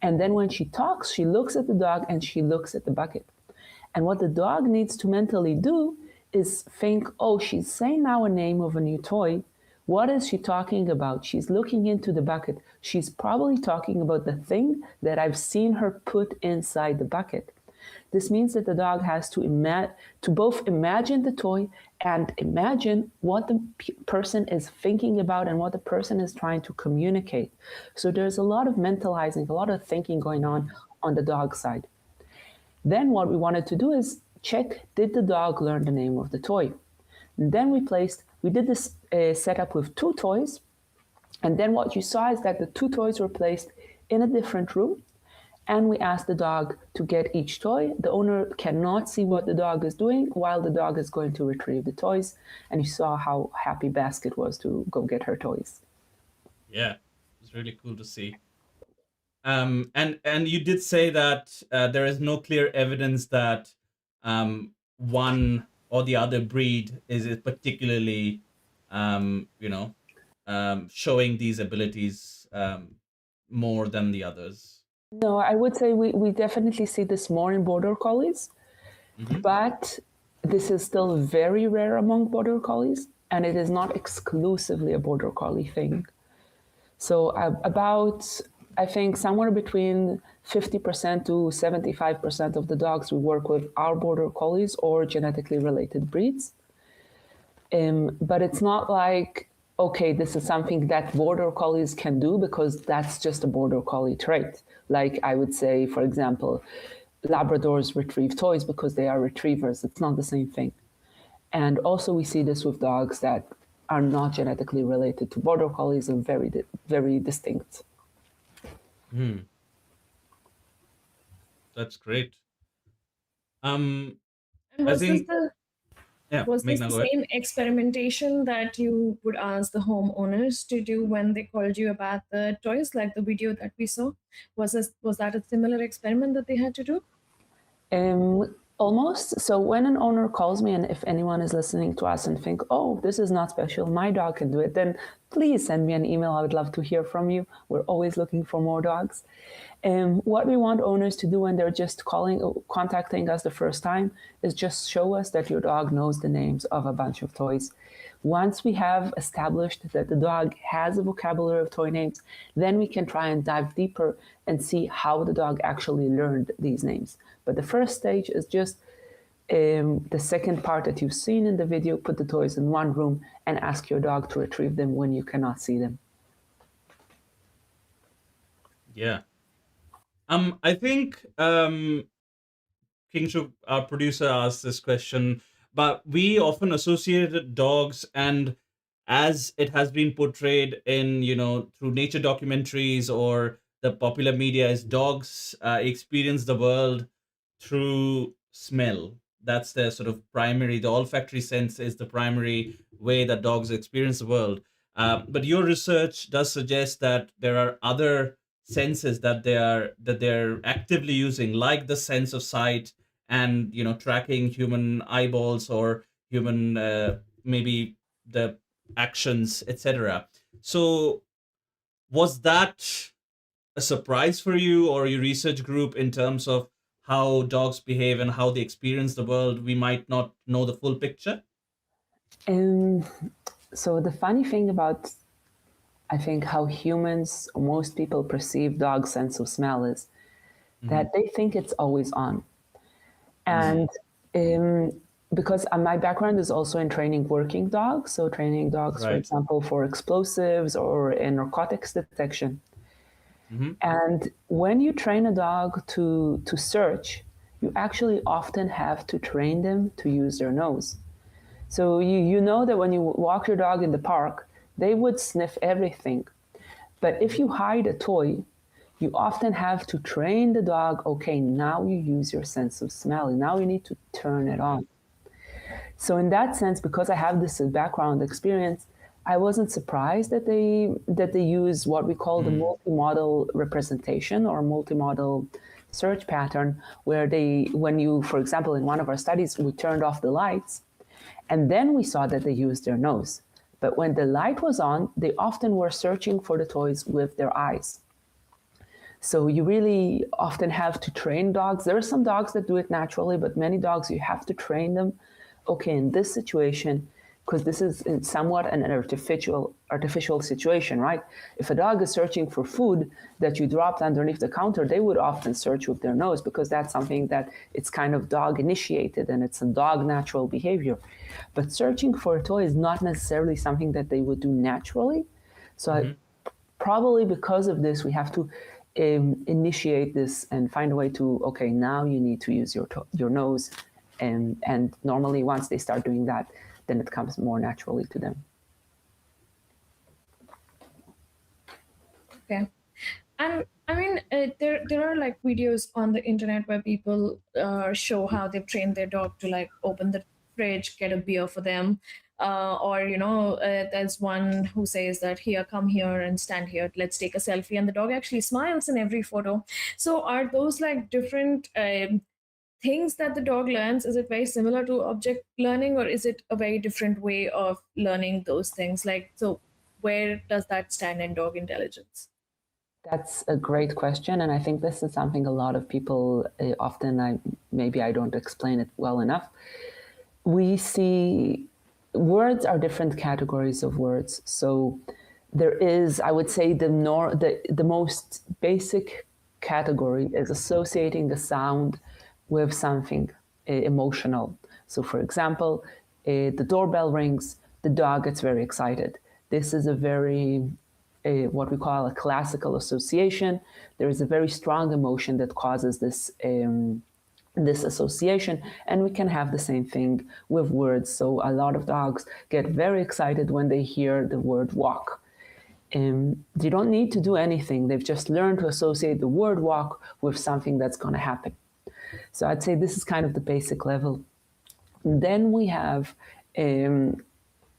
And then when she talks, she looks at the dog and she looks at the bucket. And what the dog needs to mentally do is think, oh, she's saying now a name of a new toy. What is she talking about? She's looking into the bucket. She's probably talking about the thing that I've seen her put inside the bucket. This means that the dog has to both imagine the toy and imagine what the person is thinking about and what the person is trying to communicate. So there's a lot of mentalizing, a lot of thinking going on the dog side. Then what we wanted to do is check, did the dog learn the name of the toy? And then we did this setup with two toys. And then what you saw is that the two toys were placed in a different room. And we asked the dog to get each toy. The owner cannot see what the dog is doing while the dog is going to retrieve the toys. And you saw how happy Basket was to go get her toys. Yeah, it's really cool to see. And you did say that there is no clear evidence that one or the other breed is particularly, showing these abilities more than the others. No, I would say we definitely see this more in border collies, mm-hmm. But this is still very rare among border collies, and it is not exclusively a border collie thing. So I think somewhere between 50% to 75% of the dogs we work with are border collies or genetically related breeds. But it's not like okay, this is something that border collies can do because that's just a border collie trait. Like I would say, for example, Labradors retrieve toys because they are retrievers. It's not the same thing. And also we see this with dogs that are not genetically related to border collies and very distinct. Hmm, that's great. Um, And I think yeah, was this Meghna, the go ahead. same experimentation that you would ask the homeowners to do when they called you about the toys, like the video that we saw? Was that a similar experiment that they had to do? Almost. So when an owner calls me, and if anyone is listening to us and think, oh, this is not special, my dog can do it, then please send me an email. I would love to hear from you. We're always looking for more dogs. What we want owners to do when they're just contacting us the first time is just show us that your dog knows the names of a bunch of toys. Once we have established that the dog has a vocabulary of toy names, then we can try and dive deeper and see how the dog actually learned these names. But the first stage is just the second part that you've seen in the video, put the toys in one room and ask your dog to retrieve them when you cannot see them. Yeah. I think King Shuk, our producer, asked this question, but we often associated dogs, and as it has been portrayed in, through nature documentaries or the popular media, is dogs experience the world through smell. That's their sort of primary, the olfactory sense is the primary way that dogs experience the world. But your research does suggest that there are other senses that they're actively using, like the sense of sight and tracking human eyeballs or human maybe the actions, etc. So was that a surprise for you or your research group in terms of how dogs behave and how they experience the world? We might not know the full picture. Um, so the funny thing about, I think, how humans, most people perceive dogs' sense of smell is Hmm. that they think it's always on. Hmm. And um, because my background is also in training working dogs, so training dogs, for Right. example, for explosives or in narcotics detection. Hmm. And when you train a dog to search, you actually often have to train them to use their nose. So you know that when you walk your dog in the park, they would sniff everything. But if you hide a toy, you often have to train the dog, okay, now you use your sense of smell. Now you need to turn it Right. on. So in that sense, because I have this background experience, I wasn't surprised that they use what we call the Mm. multimodal representation or multimodal search pattern, where when you, for example, in one of our studies, we turned off the lights, and then we saw that they used their nose. But when the light was on, they often were searching for the toys with their eyes. So you really often have to train dogs. There are some dogs that do it naturally, but many dogs you have to train them. Okay, in this situation, because this is somewhat an artificial situation, right? If a dog is searching for food that you dropped underneath the counter, they would often search with their nose because that's something that it's kind of dog initiated and it's a dog natural behavior. But searching for a toy is not necessarily something that they would do naturally. So Hmm. probably because of this, we have to initiate this and find a way to, okay, now you need to use your nose. And normally once they start doing that, then it comes more naturally to them. Okay. And I mean, there are like videos on the internet where people show how they've trained their dog to like open the fridge, get a beer for them, or there's one who says that here, come here and stand here, let's take a selfie, and the dog actually smiles in every photo. So are those like different things that the dog learns? Is it very similar to object learning, or is it a very different way of learning those things? Like, so where does that stand in dog intelligence? That's a great question, and I think this is something a lot of people often, maybe I don't explain it well enough. We see words are different categories of words. So there is, I would say, the most basic category is associating the sound with something emotional. So, for example, the doorbell rings, the dog gets very excited. This is a very, what we call a classical association. There is a very strong emotion that causes this association, and we can have the same thing with words. So a lot of dogs get very excited when they hear the word walk. They don't need to do anything. They've just learned to associate the word walk with something that's going to happen. So I'd say this is kind of the basic level. Then we have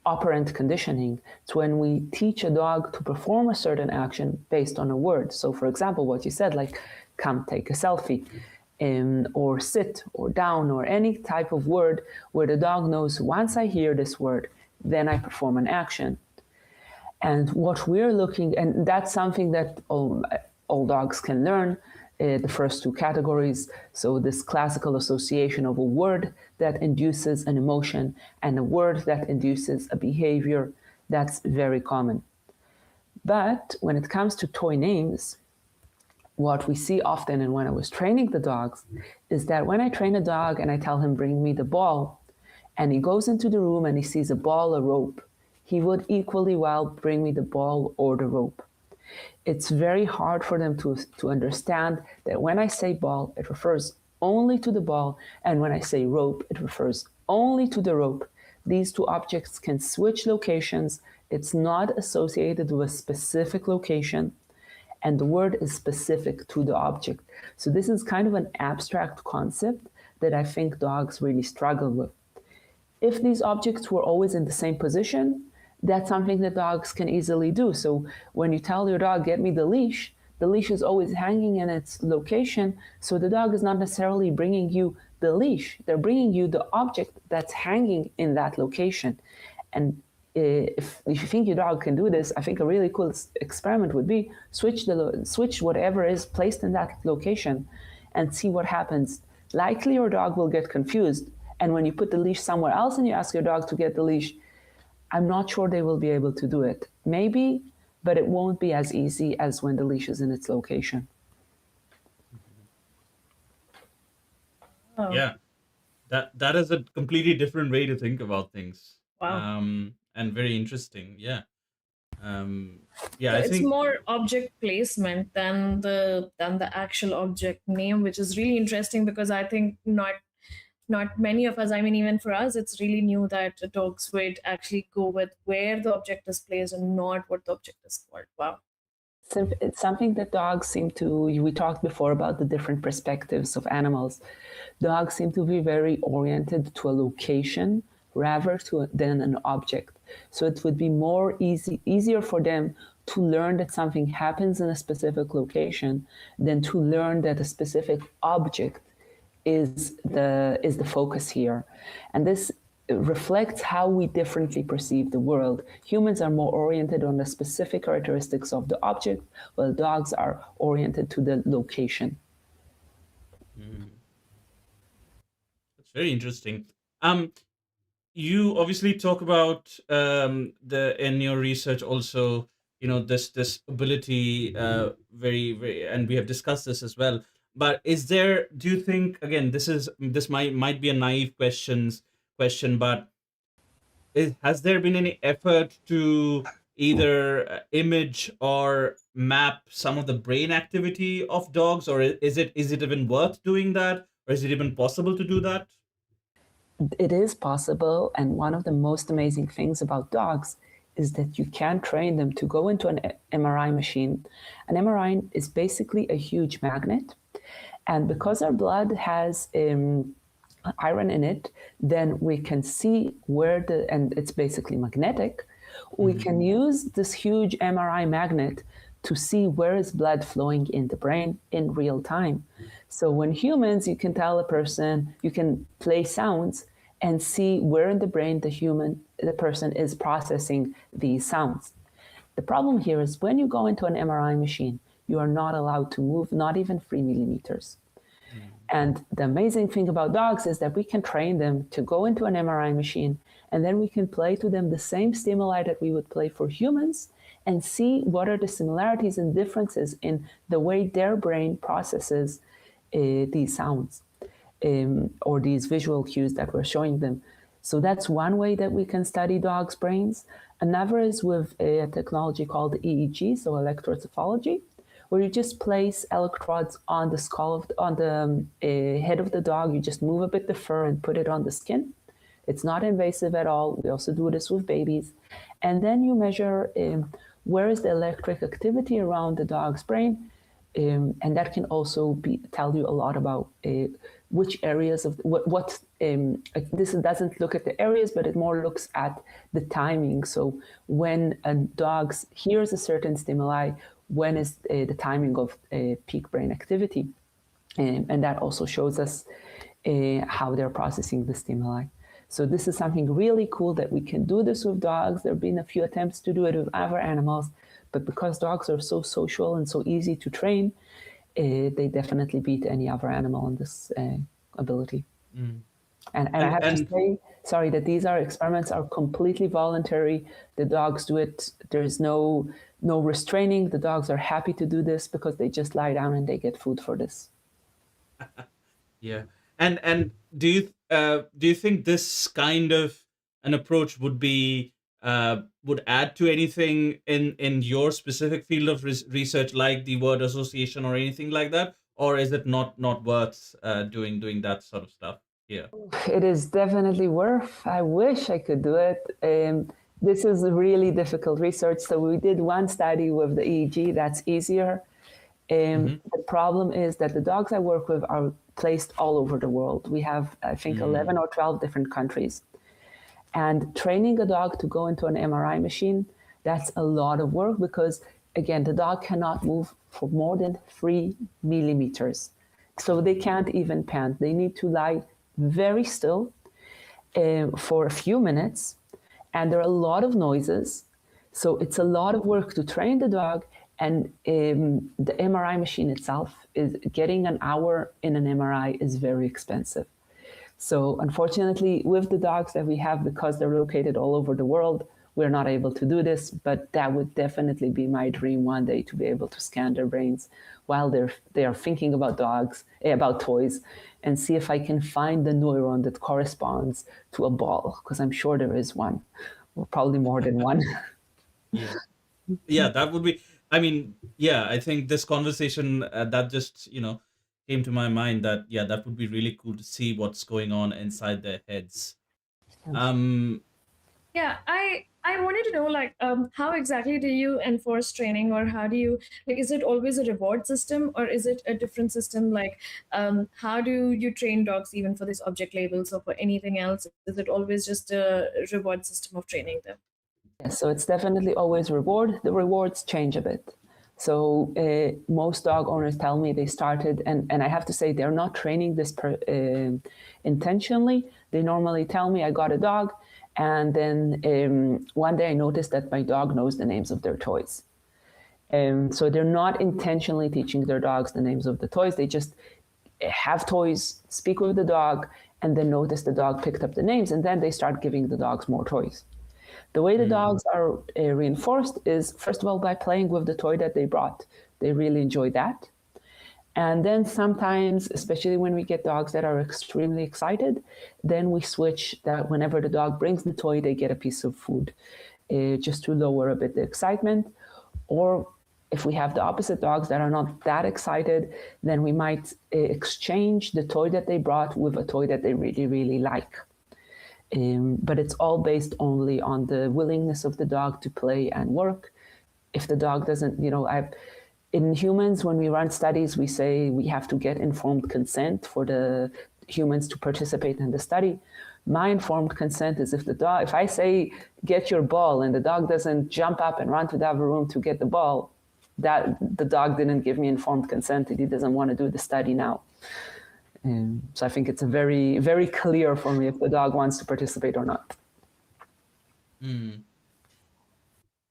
operant conditioning. It's when we teach a dog to perform a certain action based on a word. So for example, what you said, like come take a selfie, or sit or down, or any type of word where the dog knows once I hear this word, then I perform an action. And what we're looking, and that's something that all dogs can learn, the first two categories. So this classical association of a word that induces an emotion and a word that induces a behavior, that's very common. But when it comes to toy names, what we see often, and when I was training the dogs, is that when I train a dog and I tell him, bring me the ball, and he goes into the room and he sees a ball, a rope, he would equally well bring me the ball or the rope. It's very hard for them to understand that when I say ball, it refers only to the ball, and when I say rope, it refers only to the rope. These two objects can switch locations. It's not associated with a specific location, and the word is specific to the object. So this is kind of an abstract concept that I think dogs really struggle with. If these objects were always in the same position, that's something that dogs can easily do. So when you tell your dog, get me the leash is always hanging in its location. So the dog is not necessarily bringing you the leash. They're bringing you the object that's hanging in that location. And if you think your dog can do this, I think a really cool experiment would be switch whatever is placed in that location and see what happens. Likely your dog will get confused. And when you put the leash somewhere else and you ask your dog to get the leash, I'm not sure they will be able to do it. Maybe, but it won't be as easy as when the leash is in its location. Oh. Yeah, that is a completely different way to think about things. Wow. And very interesting. Yeah. Yeah, So I it's think more object placement than the actual object name, which is really interesting because I think not many of us, I mean, even for us, it's really new that dogs would actually go with where the object is placed and not what the object is called. Wow. It's something that dogs seem to, we talked before about the different perspectives of animals. Dogs seem to be very oriented to a location rather than an object. So it would be easier for them to learn that something happens in a specific location than to learn that a specific object is the focus here. And this reflects how we differently perceive the world. Humans are more oriented on the specific characteristics of the object, while dogs are oriented to the location. that's very interesting. You obviously talk about in your research also, this ability, very, and we have discussed this as well. But do you think, again, this might be a naive question, but has there been any effort to either image or map some of the brain activity of dogs, or is it even worth doing that, or is it even possible to do that? It is possible, and one of the most amazing things about dogs is that you can train them to go into an MRI machine. An MRI is basically a huge magnet, and because our blood has iron in it, then we can see and it's basically magnetic. We can use this huge MRI magnet to see where is blood flowing in the brain in real time. So when humans, you can tell a person, you can play sounds and see where in the brain the person is processing these sounds. The problem here is when you go into an MRI machine, you are not allowed to move, not even 3 millimeters. And the amazing thing about dogs is that we can train them to go into an MRI machine, and then we can play to them the same stimuli that we would play for humans and see what are the similarities and differences in the way their brain processes these sounds or these visual cues that we're showing them. So that's one way that we can study dogs' brains. Another is with a technology called EEG, so electroencephalogy, where you just place electrodes on the skull on the head of the dog. You just move a bit the fur and put it on the skin. It's not invasive at all. We also do this with babies. And then you measure where is the electric activity around the dog's brain. And that can also tell you a lot about which areas of what this doesn't look at the areas, but it more looks at the timing. So when a dog hears a certain stimuli, when is the timing of peak brain activity? And that also shows us how they're processing the stimuli. So this is something really cool that we can do this with dogs. There have been a few attempts to do it with other animals, but because dogs are so social and so easy to train, they definitely beat any other animal in this ability. Mm. And I have to say, sorry, that these experiments are completely voluntary. The dogs do it. There's no restraining. The dogs are happy to do this because they just lie down and they get food for this. Yeah. And do you think this kind of an approach would be would add to anything in your specific field of research, like the word association or anything like that, or is it not worth doing that sort of stuff here? It is definitely worth. I wish I could do it. This is really difficult research. So we did one study with the EEG. That's easier. The problem is that the dogs I work with are placed all over the world. We have, I think, 11 or 12 different countries. And training a dog to go into an MRI machine, that's a lot of work because, again, the dog cannot move for more than 3 millimeters. So they can't even pant. They need to lie very still for a few minutes. And there are a lot of noises. So it's a lot of work to train the dog. And the MRI machine itself, is getting an hour in an MRI is very expensive. So unfortunately, with the dogs that we have, because they're located all over the world, we're not able to do this, but that would definitely be my dream one day, to be able to scan their brains while they are thinking about about toys, and see if I can find the neuron that corresponds to a ball, because I'm sure there is one, or probably more than one. Yeah, that would be, I mean, yeah, I think this conversation that just, came to my mind, that, yeah, that would be really cool to see what's going on inside their heads. Yeah, I wanted to know, like, how exactly do you enforce training, or how do you, like, is it always a reward system, or is it a different system? Like, how do you train dogs even for these object labels or for anything else? Is it always just a reward system of training them? Yes, so it's definitely always reward. The rewards change a bit. So most dog owners tell me they started, and I have to say they're not training this intentionally. They normally tell me, I got a dog, and then one day I noticed that my dog knows the names of their toys. So they're not intentionally teaching their dogs the names of the toys. They just have toys, speak with the dog, and then notice the dog picked up the names, and then they start giving the dogs more toys. The way the dogs are reinforced is, first of all, by playing with the toy that they brought. They really enjoy that. And then sometimes, especially when we get dogs that are extremely excited, then we switch that whenever the dog brings the toy, they get a piece of food, just to lower a bit the excitement. Or if we have the opposite dogs that are not that excited, then we might exchange the toy that they brought with a toy that they really, really like. But it's all based only on the willingness of the dog to play and work. If the dog doesn't, in humans, when we run studies, we say we have to get informed consent for the humans to participate in the study. My informed consent is if I say, get your ball, and the dog doesn't jump up and run to the other room to get the ball, that the dog didn't give me informed consent. He doesn't want to do the study now. So I think it's very, very clear for me if the dog wants to participate or not. And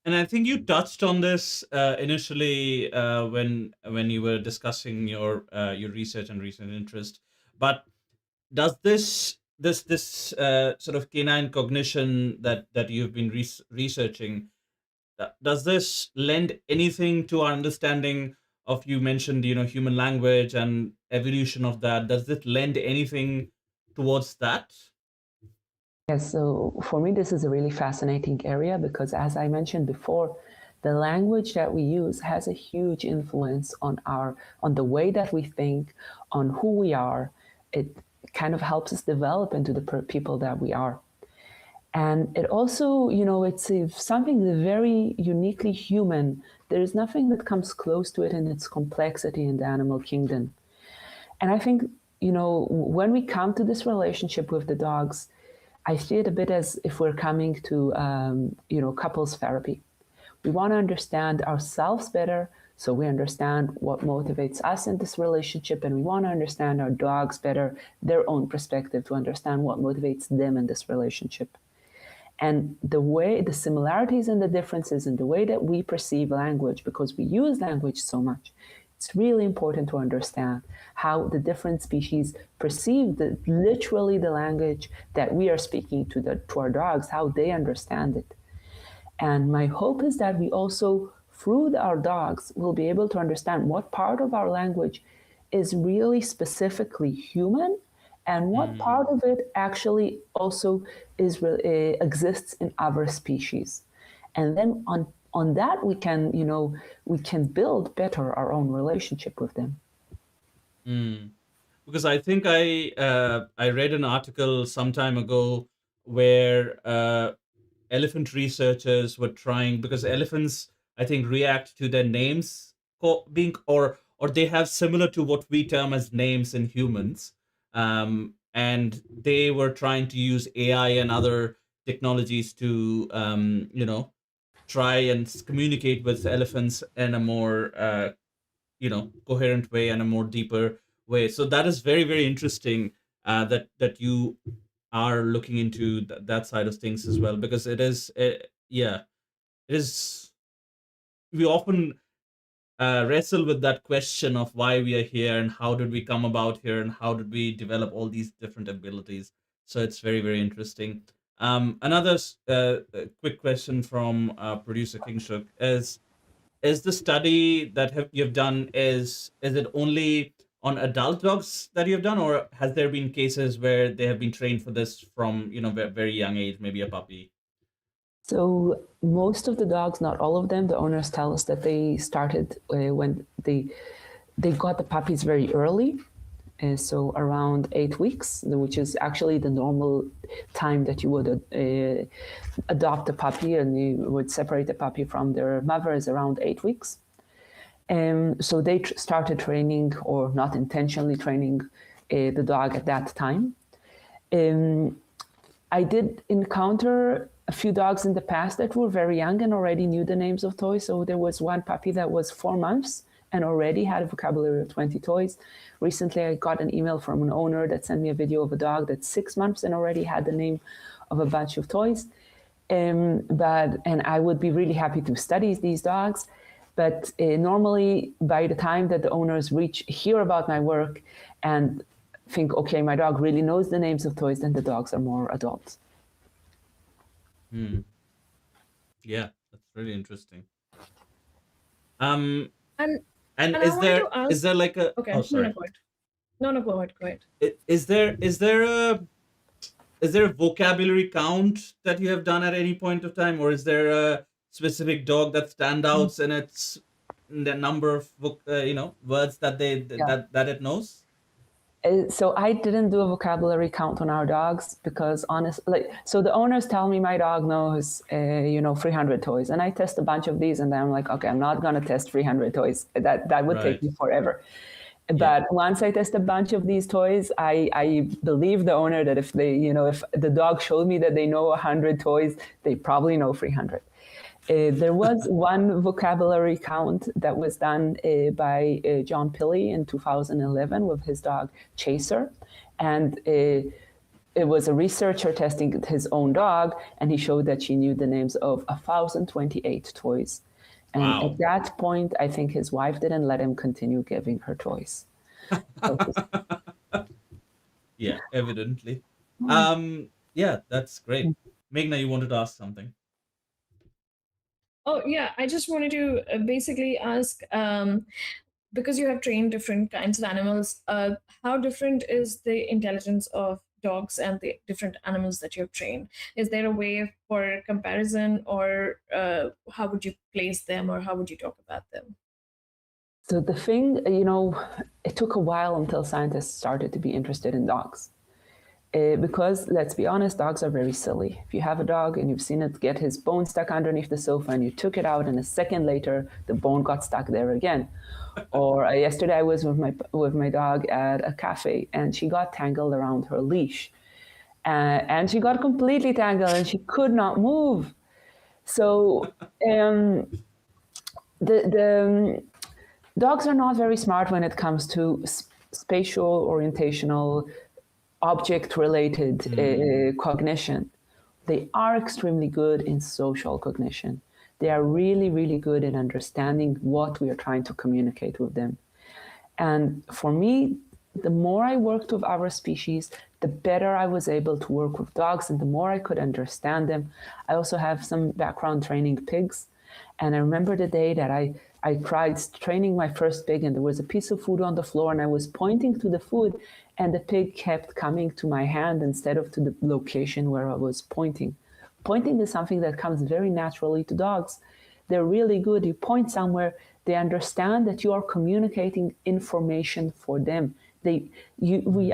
I think you touched on this initially when you were discussing your research and recent interest. But does this sort of canine cognition that you've been researching, does this lend anything to our understanding of, you mentioned, human language and evolution of that? Does it lend anything towards that? Yes, so for me, this is a really fascinating area because, as I mentioned before, the language that we use has a huge influence on the way that we think, on who we are. It kind of helps us develop into the people that we are. And it also, it's something very uniquely human. There is nothing that comes close to it in its complexity in the animal kingdom. And I think, when we come to this relationship with the dogs, I see it a bit as if we're coming to, couples therapy. We want to understand ourselves better, so we understand what motivates us in this relationship, and we want to understand our dogs better, their own perspective, to understand what motivates them in this relationship. And the similarities and the differences in the way that we perceive language, because we use language so much, it's really important to understand how the different species perceive literally the language that we are speaking to our dogs, how they understand it. And my hope is that we also, through our dogs, will be able to understand what part of our language is really specifically human and what part of it actually also exists in other species. And then on that we can build better our own relationship with them. Because I think I read an article some time ago where elephant researchers were trying, because elephants, I think, react to their names being, or they have similar to what we term as names in humans, and they were trying to use AI and other technologies to try and communicate with elephants in a more coherent way and a more deeper way. So that is very, very interesting, that you are looking into that side of things as well, because it is yeah, it is, we often wrestle with that question of why we are here and how did we come about here and how did we develop all these different abilities. So it's very, very interesting. Another quick question from producer Kingshuk is the study that you've done, is it only on adult dogs that you've done, or has there been cases where they have been trained for this from very young age, maybe a puppy? So most of the dogs, not all of them, the owners tell us that they started when they got the puppies very early, so around 8 weeks, which is actually the normal time that you would adopt a puppy, and you would separate the puppy from their mother is around 8 weeks. So they started training, or not intentionally training, the dog at that time. I did encounter a few dogs in the past that were very young and already knew the names of toys. So there was one puppy that was 4 months and already had a vocabulary of 20 toys. Recently, I got an email from an owner that sent me a video of a dog that's 6 months and already had the name of a bunch of toys. And I would be really happy to study these dogs. But normally, by the time that the owners hear about my work and think, okay, my dog really knows the names of toys, then the dogs are more adults. Yeah, that's really interesting. And And I wanted to ask. is there like a Okay, oh, sorry. go ahead. No, go ahead. Go ahead. Is there a vocabulary count that you have done at any point of time, or is there a specific dog that stands out in its the number of words that that it knows? So I didn't do a vocabulary count on our dogs because honestly, so the owners tell me my dog knows 300 toys, and I test a bunch of these, and then I'm like, okay, I'm not gonna test 300 toys. That would take me forever. But once I test a bunch of these toys, I believe the owner that if the dog showed me that they know 100 toys, they probably know 300. There was one vocabulary count that was done by John Pilley in 2011 with his dog Chaser. And it was a researcher testing his own dog, and he showed that she knew the names of 1,028 toys. And at that point, I think his wife didn't let him continue giving her toys. Yeah, evidently. Yeah, that's great. Meghna, you wanted to ask something? Oh, yeah. I just wanted to basically ask, because you have trained different kinds of animals, how different is the intelligence of dogs and the different animals that you've trained? Is there a way for comparison, or how would you place them, or how would you talk about them? So the thing, it took a while until scientists started to be interested in dogs. Because let's be honest, dogs are very silly. If you have a dog and you've seen it get his bone stuck underneath the sofa and you took it out and a second later the bone got stuck there again. Or yesterday I was with my dog at a cafe and she got tangled around her leash. And she got completely tangled and she could not move. So the dogs are not very smart when it comes to spatial, orientational, object-related cognition. They are extremely good in social cognition. They are really, really good in understanding what we are trying to communicate with them. And for me, the more I worked with our species, the better I was able to work with dogs and the more I could understand them. I also have some background training pigs. And I remember the day that I tried training my first pig and there was a piece of food on the floor and I was pointing to the food and the pig kept coming to my hand instead of to the location where I was pointing. Pointing is something that comes very naturally to dogs. They're really good. You point somewhere, they understand that you are communicating information for them. I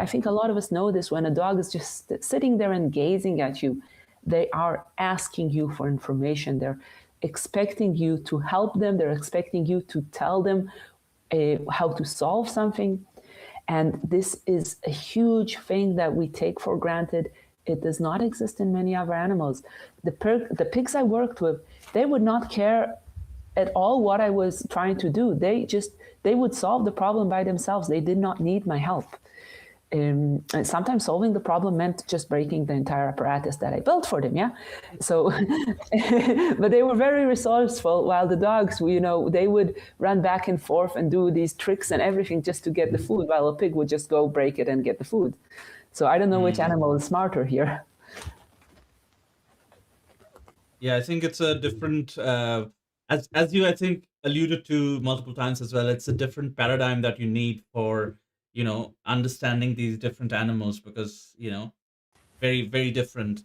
think a lot of us know this when a dog is just sitting there and gazing at you. They are asking you for information. They're expecting you to help them. They're expecting you to tell them how to solve something. And this is a huge thing that we take for granted. It does not exist in many other animals. The pigs I worked with, they would not care at all what I was trying to do. They would solve the problem by themselves. They did not need my help. And sometimes solving the problem meant just breaking the entire apparatus that I built for them. Yeah. So, but they were very resourceful, while the dogs, they would run back and forth and do these tricks and everything just to get the food, while a pig would just go break it and get the food. So I don't know which animal is smarter here. Yeah, I think it's a different, as you, I think, alluded to multiple times as well, it's a different paradigm that you need for, understanding these different animals because, very, very different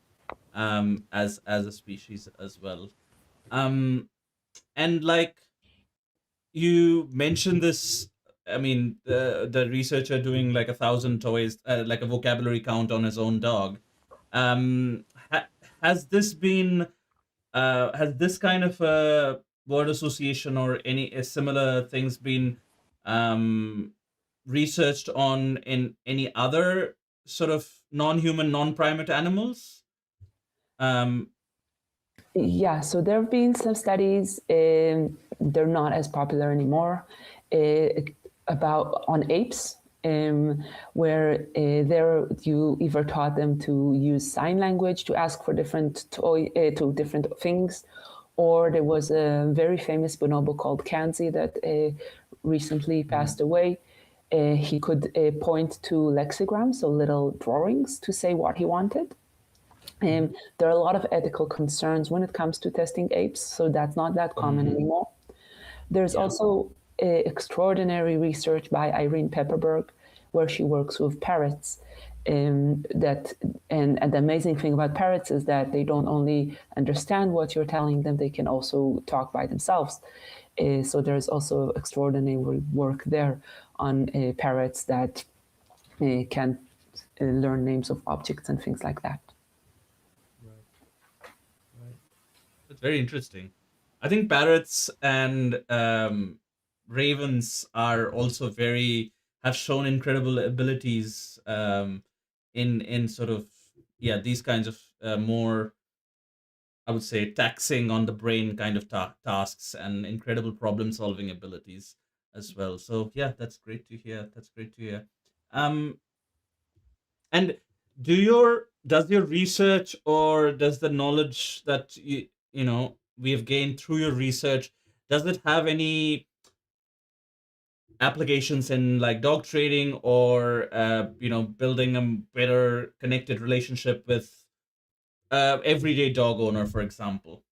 as a species as well. And like you mentioned this, I mean, the researcher doing like 1,000 toys, like a vocabulary count on his own dog. Ha- has this been has this kind of word association or any similar things been um, researched on in any other sort of non-human, non-primate animals? Um, Yeah, so there have been some studies, they're not as popular anymore, about on apes, where there you either taught them to use sign language to ask for different to different things, or there was a very famous bonobo called Kanzi that recently passed away. He could point to lexicograms, so little drawings, to say what he wanted. There are a lot of ethical concerns when it comes to testing apes, so that's not that common anymore. There's also extraordinary research by Irene Pepperberg, where she works with parrots. And the amazing thing about parrots is that they don't only understand what you're telling them, they can also talk by themselves. So there's also extraordinary work there on parrots that can learn names of objects and things like that. Right. That's very interesting. I think parrots and ravens are also have shown incredible abilities in sort of these kinds of more, I would say, taxing on the brain kind of tasks and incredible problem solving abilities as well. So yeah, that's great to hear. That's great to hear. Um, and does your research or does the knowledge that we have gained through your research, does it have any applications in like dog training or building a better connected relationship with everyday dog owner, for example?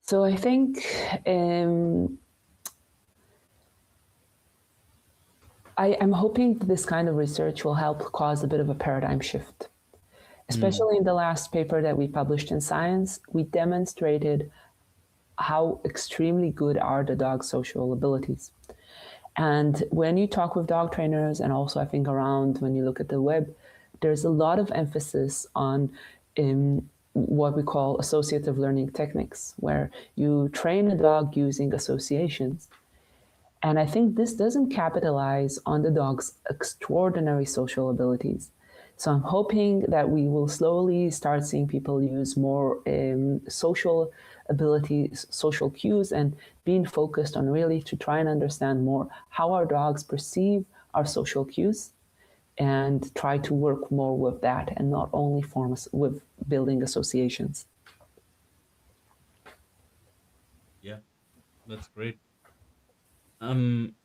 So I think I'm hoping this kind of research will help cause a bit of a paradigm shift. Especially in the last paper that we published in Science, we demonstrated how extremely good are the dog's social abilities. And when you talk with dog trainers, and also I think around when you look at the web, there's a lot of emphasis on what we call associative learning techniques, where you train a dog using associations. And I think this doesn't capitalize on the dog's extraordinary social abilities. So I'm hoping that we will slowly start seeing people use more social abilities, social cues, and being focused on really to try and understand more how our dogs perceive our social cues and try to work more with that and not only form with building associations. Yeah, that's great. And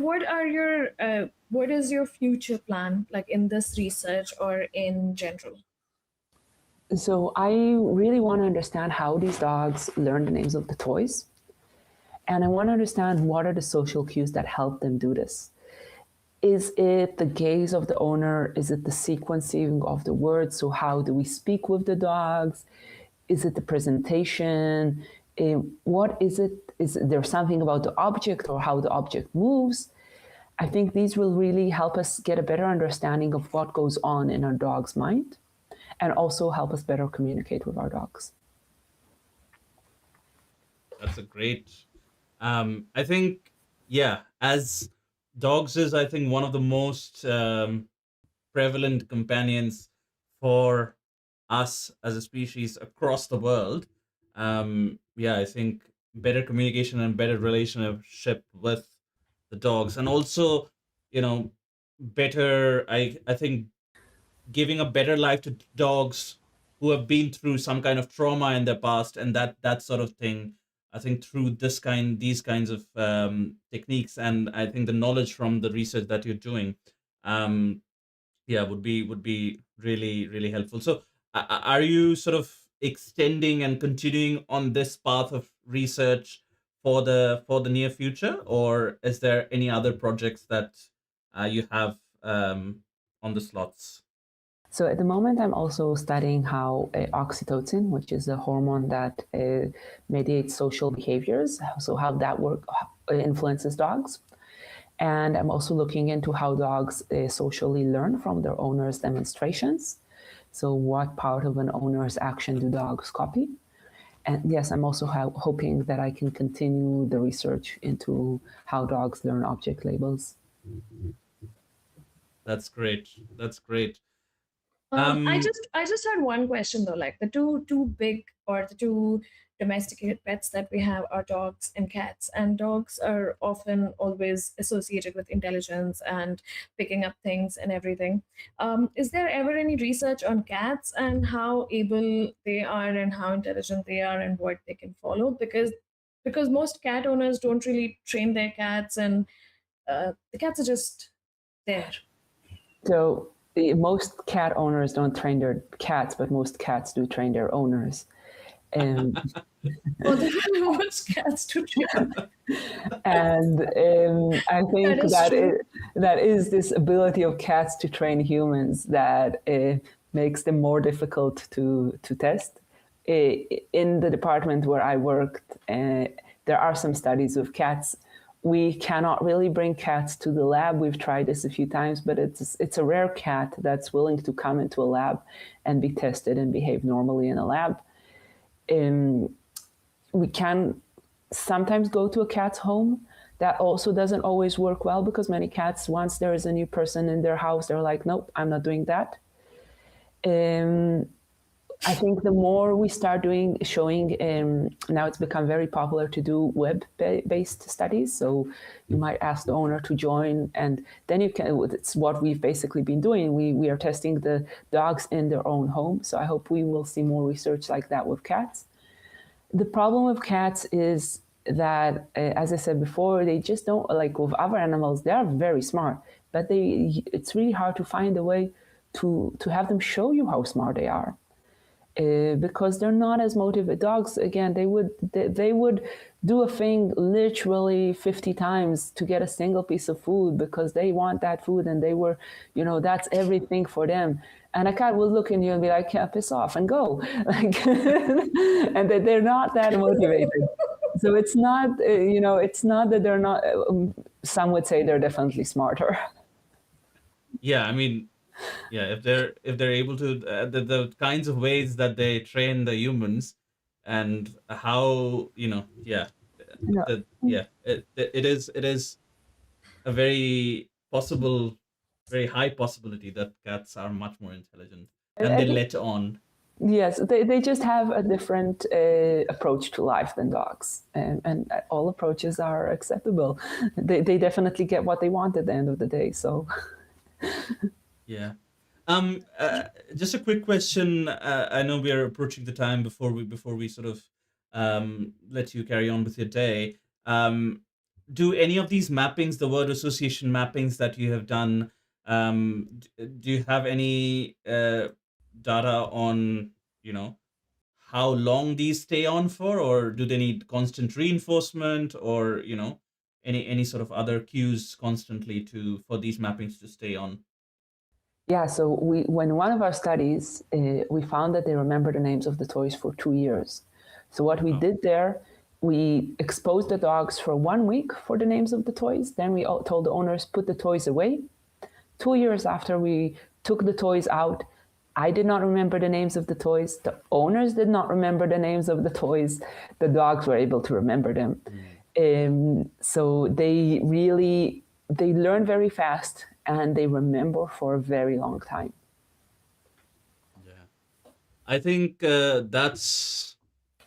what is your future plan, like in this research or in general? So I really want to understand how these dogs learn the names of the toys. And I want to understand what are the social cues that help them do this. Is it the gaze of the owner? Is it the sequencing of the words? So how do we speak with the dogs? Is it the presentation? What is it? Is there something about the object or how the object moves? I think these will really help us get a better understanding of what goes on in our dog's mind and also help us better communicate with our dogs. That's a great. I think, yeah, as dogs is, I think, one of the most prevalent companions for us as a species across the world. Yeah, I think better communication and better relationship with the dogs, and also, you know, better. I think giving a better life to dogs who have been through some kind of trauma in their past, and that sort of thing. I think through these kinds of techniques, and I think the knowledge from the research that you're doing, um, yeah, would be really helpful. So, are you sort of extending and continuing on this path of research for the near future, or is there any other projects that you have on the slots? So at the moment, I'm also studying how oxytocin, which is a hormone that mediates social behaviors, so how that influences dogs. And I'm also looking into how dogs socially learn from their owners' demonstrations. So what part of an owner's action do dogs copy? And yes, I'm also hoping that I can continue the research into how dogs learn object labels. That's great. That's great. I just had one question though. Like the two big or the two domesticated pets that we have are dogs and cats, and dogs are often always associated with intelligence and picking up things and everything. Is there ever any research on cats and how able they are and how intelligent they are and what they can follow? Because most cat owners don't really train their cats, and the cats are just there. So most cat owners don't train their cats, but most cats do train their owners. And Well, there are most cats to train. and I think That is true. that is this ability of cats to train humans that makes them more difficult to test. In the department where I worked, there are some studies with cats. We cannot really bring cats to the lab. We've tried this a few times, but it's a rare cat that's willing to come into a lab and be tested and behave normally in a lab. We can sometimes go to a cat's home. That also doesn't always work well because many cats, once there is a new person in their house, they're like, nope, I'm not doing that. I think the more we start showing, now it's become very popular to do web-based studies. So you might ask the owner to join, and then you can. It's what we've basically been doing. We are testing the dogs in their own home. So I hope we will see more research like that with cats. The problem with cats is that, as I said before, they just don't, like with other animals. They are very smart, but it's really hard to find a way to have them show you how smart they are. because they're not as motivated. Dogs, again, they would do a thing literally 50 times to get a single piece of food because they want that food, and they were, that's everything for them. And a cat will look at you and be like, "Yeah, piss off and go," like, and that they're not that motivated. So it's not, it's not that they're not. Some would say they're definitely smarter. Yeah, I mean, yeah, if they're able to, the kinds of ways that they train the humans, and how, yeah, it is a very high possibility that cats are much more intelligent than I they think, let on. yes, they just have a different approach to life than dogs, and all approaches are acceptable. They definitely get what they want at the end of the day. So, Yeah. Just a quick question. I know we are approaching the time before we sort of let you carry on with your day. Do any of these mappings, the word association mappings that you have done, do you have any data on, how long these stay on for, or do they need constant reinforcement, or, any sort of other cues constantly for these mappings to stay on? yeah, so when one of our studies, we found that they remember the names of the toys for 2 years. So what we Oh. did there, we exposed the dogs for 1 week for the names of the toys. Then we told the owners, put the toys away. 2 years after we took the toys out, I did not remember the names of the toys. The owners did not remember the names of the toys. The dogs were able to remember them. So they learn very fast, and they remember for a very long time. Yeah. I think that's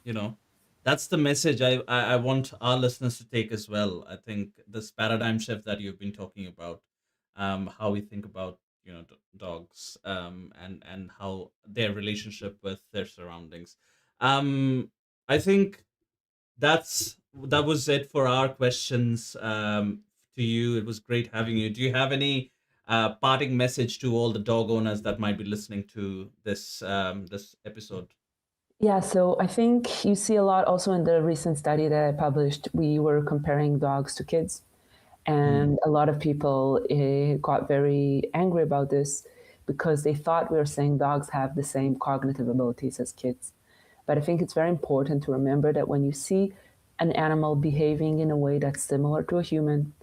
the message I want our listeners to take as well. I think this paradigm shift that you've been talking about, how we think about, dogs, and how their relationship with their surroundings. I think that was it for our questions to you. It was great having you. Do you have any parting message to all the dog owners that might be listening to this episode? Yeah, so I think you see a lot also in the recent study that I published. We were comparing dogs to kids, and a lot of people got very angry about this because they thought we were saying dogs have the same cognitive abilities as kids. But I think it's very important to remember that when you see an animal behaving in a way that's similar to a human,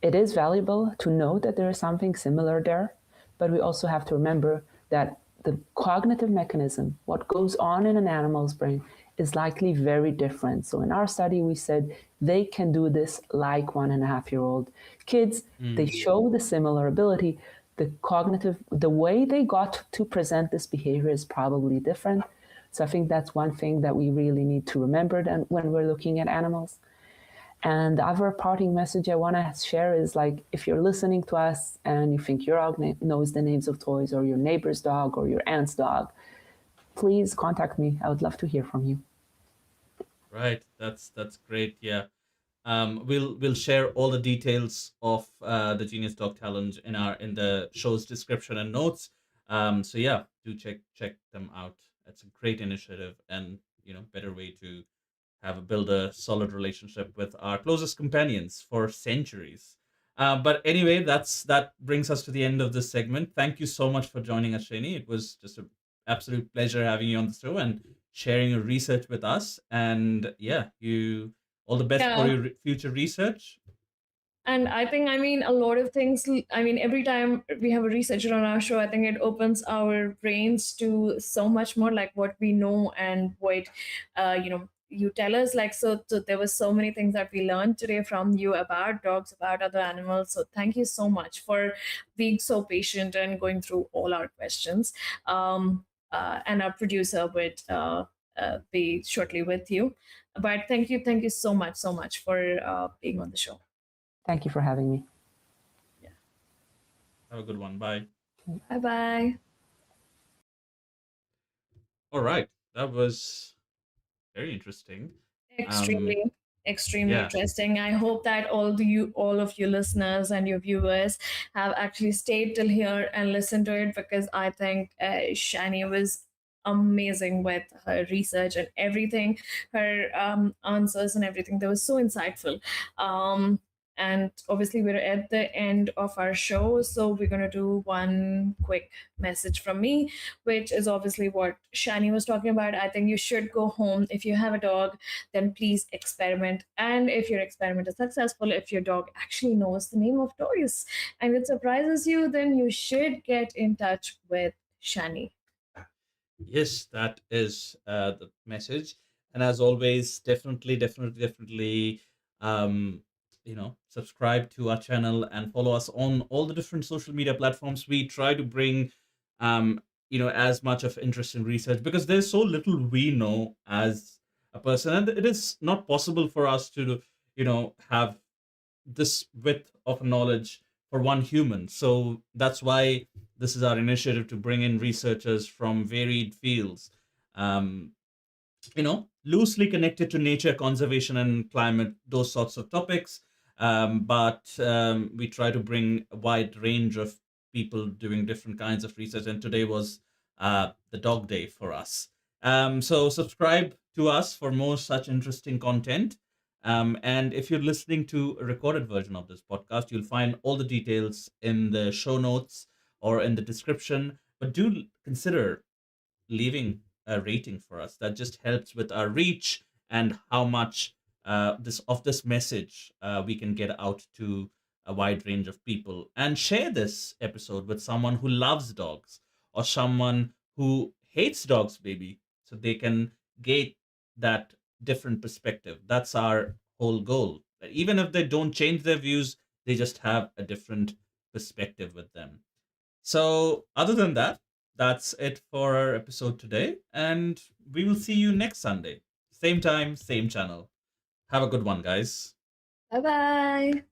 it is valuable to know that there is something similar there, but we also have to remember that the cognitive mechanism, what goes on in an animal's brain, is likely very different. So in our study, we said they can do this like 1.5-year-old kids. They show the similar ability. The way they got to present this behavior is probably different. So I think that's one thing that we really need to remember when we're looking at animals. And the other parting message I want to share is, like, if you're listening to us and you think your dog knows the names of toys, or your neighbor's dog, or your aunt's dog, please contact me. I would love to hear from you. Right. That's great. Yeah. We'll share all the details of the Genius Dog Challenge in the show's description and notes. So yeah, do check them out. It's a great initiative, and better way to build a solid relationship with our closest companions for centuries. But anyway, that brings us to the end of this segment. Thank you so much for joining us, Shany. It was just an absolute pleasure having you on the show and sharing your research with us. And yeah, all the best for Yeah. your future research. And I think, a lot of things, every time we have a researcher on our show, I think it opens our brains to so much more, like what we know and what, you tell us. Like, so there were so many things that we learned today from you about dogs, about other animals. So thank you so much for being so patient and going through all our questions. And our producer would be shortly with you. But thank you so much for being on the show. Thank you for having me. Have a good one. Bye. Bye-bye. All right, that was very interesting. Extremely Yeah. interesting. I hope that all of you listeners and your viewers have actually stayed till here and listened to it, because I think Shany was amazing with her research and everything, her answers and everything. They were so insightful. And obviously, we're at the end of our show, so we're going to do one quick message from me, which is obviously what Shani was talking about. I think you should go home. If you have a dog, then please experiment. And if your experiment is successful, if your dog actually knows the name of toys and it surprises you, then you should get in touch with Shani. Yes, that is the message. And as always, definitely, um, subscribe to our channel and follow us on all the different social media platforms. We try to bring, as much of interesting research because there's so little we know as a person, and it is not possible for us to, have this width of knowledge for one human. So that's why this is our initiative to bring in researchers from varied fields, um, loosely connected to nature, conservation, and climate, those sorts of topics. But we try to bring a wide range of people doing different kinds of research. And today was the dog day for us. So subscribe to us for more such interesting content. And if you're listening to a recorded version of this podcast, you'll find all the details in the show notes or in the description. But do consider leaving a rating for us. That just helps with our reach and how much this message we can get out to a wide range of people. And share this episode with someone who loves dogs or someone who hates dogs, maybe, so they can get that different perspective. That's our whole goal. Even if they don't change their views, they just have a different perspective with them. So, other than that, that's it for our episode today. And we will see you next Sunday. Same time, same channel. Have a good one, guys. Bye bye.